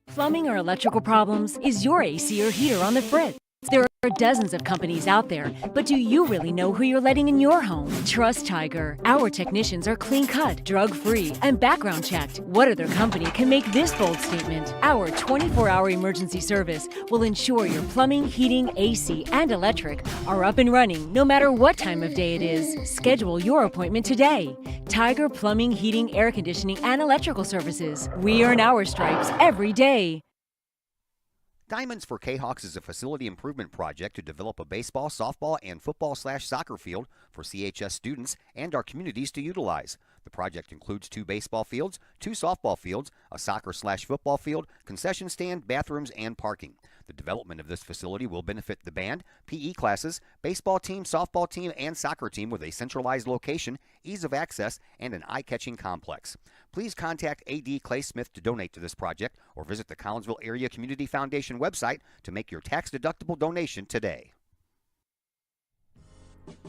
Plumbing or electrical problems? Is your AC or heater on the fritz? There are dozens of companies out there, but do you really know who you're letting in your home? Trust Tiger. Our technicians are clean-cut, drug-free, and background checked. What other company can make this bold statement? Our 24-hour emergency service will ensure your plumbing, heating, AC, and electric are up and running no matter what time of day it is. Schedule your appointment today. Tiger Plumbing, Heating, Air Conditioning, and Electrical Services. We earn our stripes every day. Diamonds for Kahawks is a facility improvement project to develop a baseball, softball, and football/soccer field for CHS students and our communities to utilize. The project includes 2 baseball fields, 2 softball fields, a soccer/football field, concession stand, bathrooms, and parking. The development of this facility will benefit the band, PE classes, baseball team, softball team, and soccer team with a centralized location, ease of access, and an eye-catching complex. Please contact A.D. Clay Smith to donate to this project or visit the Collinsville Area Community Foundation website to make your tax-deductible donation today.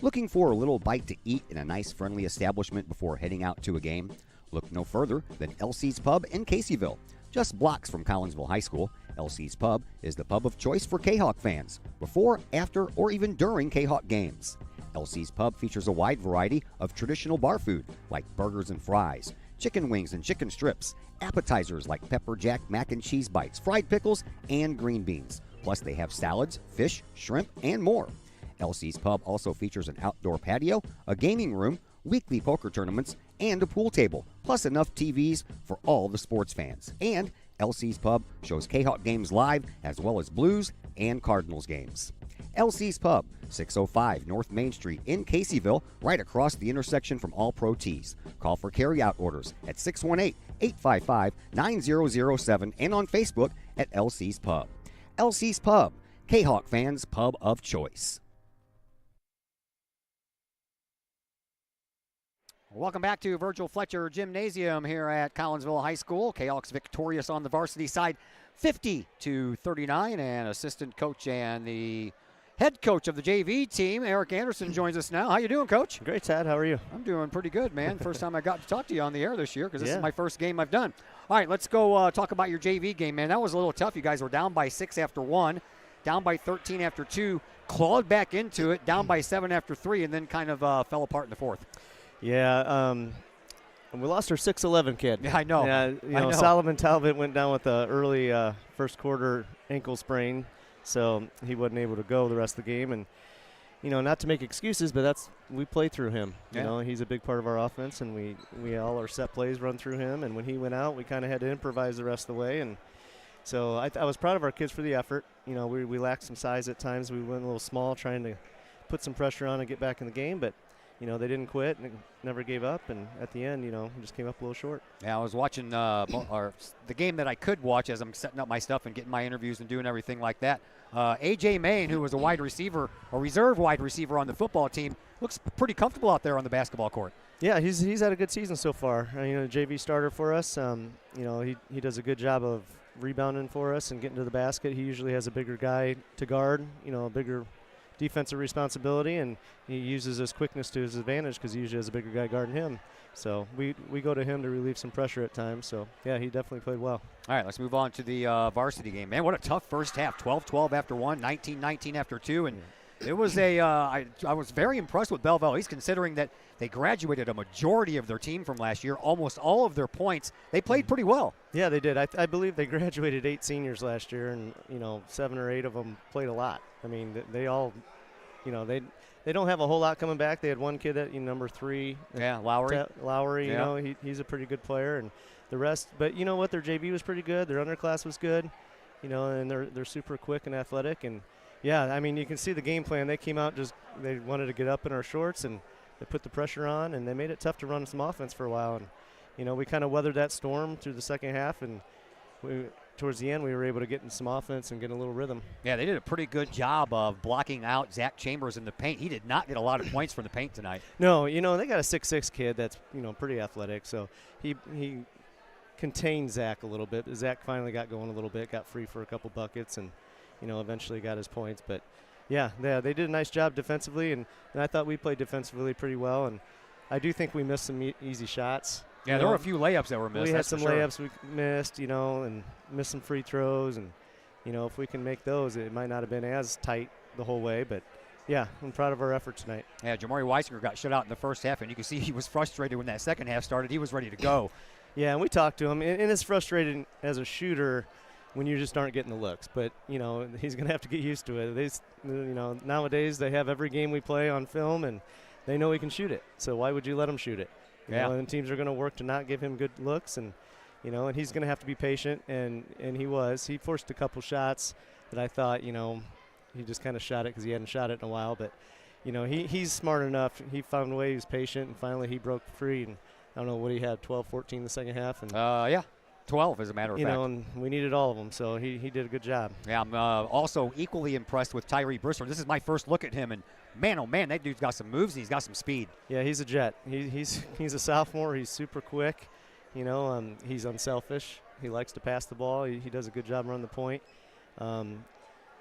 Looking for a little bite to eat in a nice, friendly establishment before heading out to a game? Look no further than Elsie's Pub in Caseyville. Just blocks from Collinsville High School, Elsie's Pub is the pub of choice for Kahawk fans, before, after, or even during Kahawk games. Elsie's Pub features a wide variety of traditional bar food like burgers and fries, chicken wings and chicken strips, appetizers like pepper jack mac and cheese bites, fried pickles, and green beans. Plus they have salads, fish, shrimp, and more. Elsie's Pub also features an outdoor patio, a gaming room, weekly poker tournaments, and a pool table, plus enough TVs for all the sports fans. And Elsie's Pub shows Kahawk games live as well as Blues and Cardinals games. Elsie's Pub, 605 North Main Street in Caseyville, right across the intersection from All Pro Tees. Call for carry-out orders at 618-855-9007 and on Facebook at Elsie's Pub. Elsie's Pub, Kahawk fans' pub of choice. Welcome back to Virgil Fletcher Gymnasium here at Collinsville High School. Kahawks victorious on the varsity side, 50-39, and assistant coach and the head coach of the JV team, Eric Anderson, joins us now. How you doing, Coach? Great, Tad. How are you? I'm doing pretty good, man. First time I got to talk to you on the air this year because this is my first game I've done. All right, let's go talk about your JV game, man. That was a little tough. You guys were down by 6 after 1, down by 13 after 2, clawed back into it, down by 7 after 3, and then kind of fell apart in the 4th. Yeah, we lost our 6'11" kid. Yeah, I know. Yeah, I know. Solomon Talbot went down with a early first quarter ankle sprain, so he wasn't able to go the rest of the game. And not to make excuses, but we play through him. You know, he's a big part of our offense, and we all our set plays run through him. And when he went out, we kind of had to improvise the rest of the way. And so I was proud of our kids for the effort. We lacked some size at times. We went a little small, trying to put some pressure on and get back in the game, but. They didn't quit and never gave up, and at the end, we just came up a little short. Yeah, I was watching the game that I could watch as I'm setting up my stuff and getting my interviews and doing everything like that. A.J. Main, who was a wide receiver, a reserve wide receiver on the football team, looks pretty comfortable out there on the basketball court. Yeah, he's had a good season so far. JV starter for us. He does a good job of rebounding for us and getting to the basket. He usually has a bigger guy to guard, a bigger defensive responsibility, and he uses his quickness to his advantage because he usually has a bigger guy guarding him. So we go to him to relieve some pressure at times. So, yeah, he definitely played well. All right, let's move on to the varsity game. Man, what a tough first half. 12-12 after one, 19-19 after two. And it was I was very impressed with Belleville. He's considering that they graduated a majority of their team from last year, almost all of their points. They played pretty well. Yeah, they did. I believe they graduated 8 seniors last year, and, 7 or 8 of them played a lot. I mean, they all, they don't have a whole lot coming back. They had one kid at number 3. Yeah, Lowry. Lowry, yeah. He's a pretty good player, and the rest. But you know what? Their JV was pretty good. Their underclass was good, and they're super quick and athletic. And yeah, I mean, you can see the game plan. They came out they wanted to get up in our shorts, and they put the pressure on, and they made it tough to run some offense for a while. And we kind of weathered that storm through the second half, and towards the end, we were able to get in some offense and get a little rhythm. Yeah, they did a pretty good job of blocking out Zach Chambers in the paint. He did not get a lot of points from the paint tonight. No, they got a 6'6" kid that's, pretty athletic. So he contained Zach a little bit. Zach finally got going a little bit, got free for a couple buckets, and, eventually got his points. But, yeah, they did a nice job defensively, and I thought we played defensively pretty well. And I do think we missed some easy shots. Yeah, there were a few layups that were missed. We had some layups we missed, and missed some free throws. And, if we can make those, it might not have been as tight the whole way. But, yeah, I'm proud of our effort tonight. Yeah, Jamari Weisinger got shut out in the first half, and you can see he was frustrated when that second half started. He was ready to go. Yeah, and we talked to him. And it's frustrating as a shooter when you just aren't getting the looks. But, he's going to have to get used to it. Nowadays they have every game we play on film, and they know he can shoot it. So why would you let him shoot it? And teams are going to work to not give him good looks, and and he's going to have to be patient, and he was. He forced a couple shots that I thought, he just kind of shot it because he hadn't shot it in a while. But, he's smart enough. He found a way. He was patient, and finally he broke free. And I don't know what he had, 12, 14 the second half. And yeah, 12 as a matter of fact. And we needed all of them, so he did a good job. Yeah, I'm also equally impressed with Tyree Brister. This is my first look at him, and man, oh man, that dude's got some moves. He's got some speed. Yeah, he's a jet. He's a sophomore. He's super quick. He's unselfish. He likes to pass the ball. He does a good job running the point.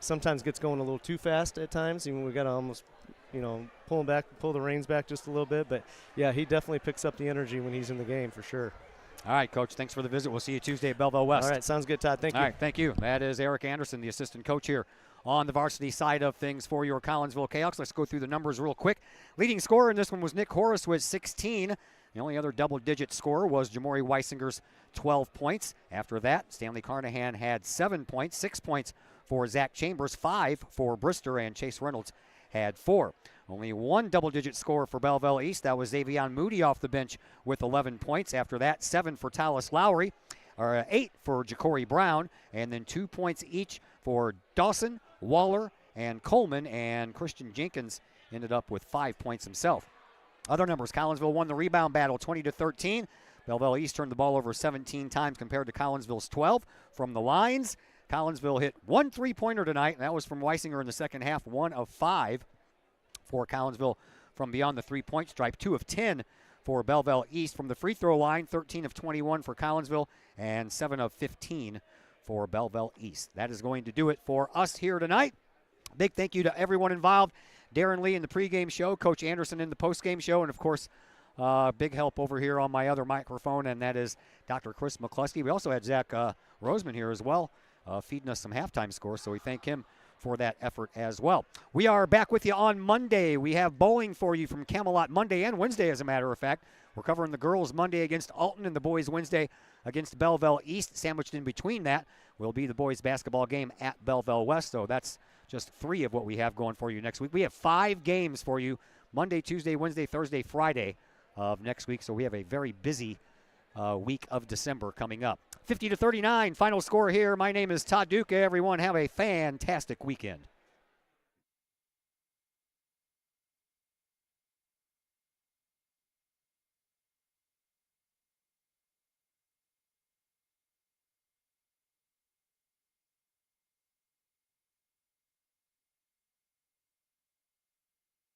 Sometimes gets going a little too fast at times. Even we got to almost, pull the reins back just a little bit. But yeah, he definitely picks up the energy when he's in the game for sure. All right, Coach, thanks for the visit. We'll see you Tuesday at Belleville West. All right, sounds good, Todd. Thank you. All right, thank you. That is Eric Anderson, the assistant coach here on the varsity side of things for your Collinsville Kahawks. Let's go through the numbers real quick. Leading scorer in this one was Nick Horace with 16. The only other double-digit scorer was Jamori Weisinger's 12 points. After that, Stanley Carnahan had 7 points, 6 points for Zach Chambers, 5 for Brister, and Chase Reynolds had 4. Only one double-digit scorer for Belleville East. That was Xavion Moody off the bench with 11 points. After that, 7 for Talis Lowry, or 8 for Ja'Cory Brown, and then 2 points each for Dawson, Waller, and Coleman, and Christian Jenkins ended up with 5 points himself. Other numbers, Collinsville won the rebound battle 20-13. Belleville East turned the ball over 17 times compared to Collinsville's 12. From the lines, Collinsville hit 1 3-pointer tonight, and that was from Weisinger in the second half, 1 of 5 for Collinsville from beyond the three-point stripe, 2 of 10 for Belleville East. From the free throw line, 13 of 21 for Collinsville, and 7 of 15 for Belleville East. That is going to do it for us here tonight. Big thank you to everyone involved. Darren Lee in the pregame show, Coach Anderson in the postgame show, and, of course, big help over here on my other microphone, and that is Dr. Chris McCluskey. We also had Zach Roseman here as well, feeding us some halftime scores, so we thank him for that effort as well. We are back with you on Monday. We have bowling for you from Camelot Monday and Wednesday, as a matter of fact. We're covering the girls Monday against Alton and the boys Wednesday against Belleville East. Sandwiched in between that will be the boys basketball game at Belleville West, so that's just 3 of what we have going for you next week. We have 5 games for you Monday, Tuesday, Wednesday, Thursday, Friday of next week, so we have a very busy week of December coming up. 50-39, final score here. My name is Todd Duca. Everyone have a fantastic weekend.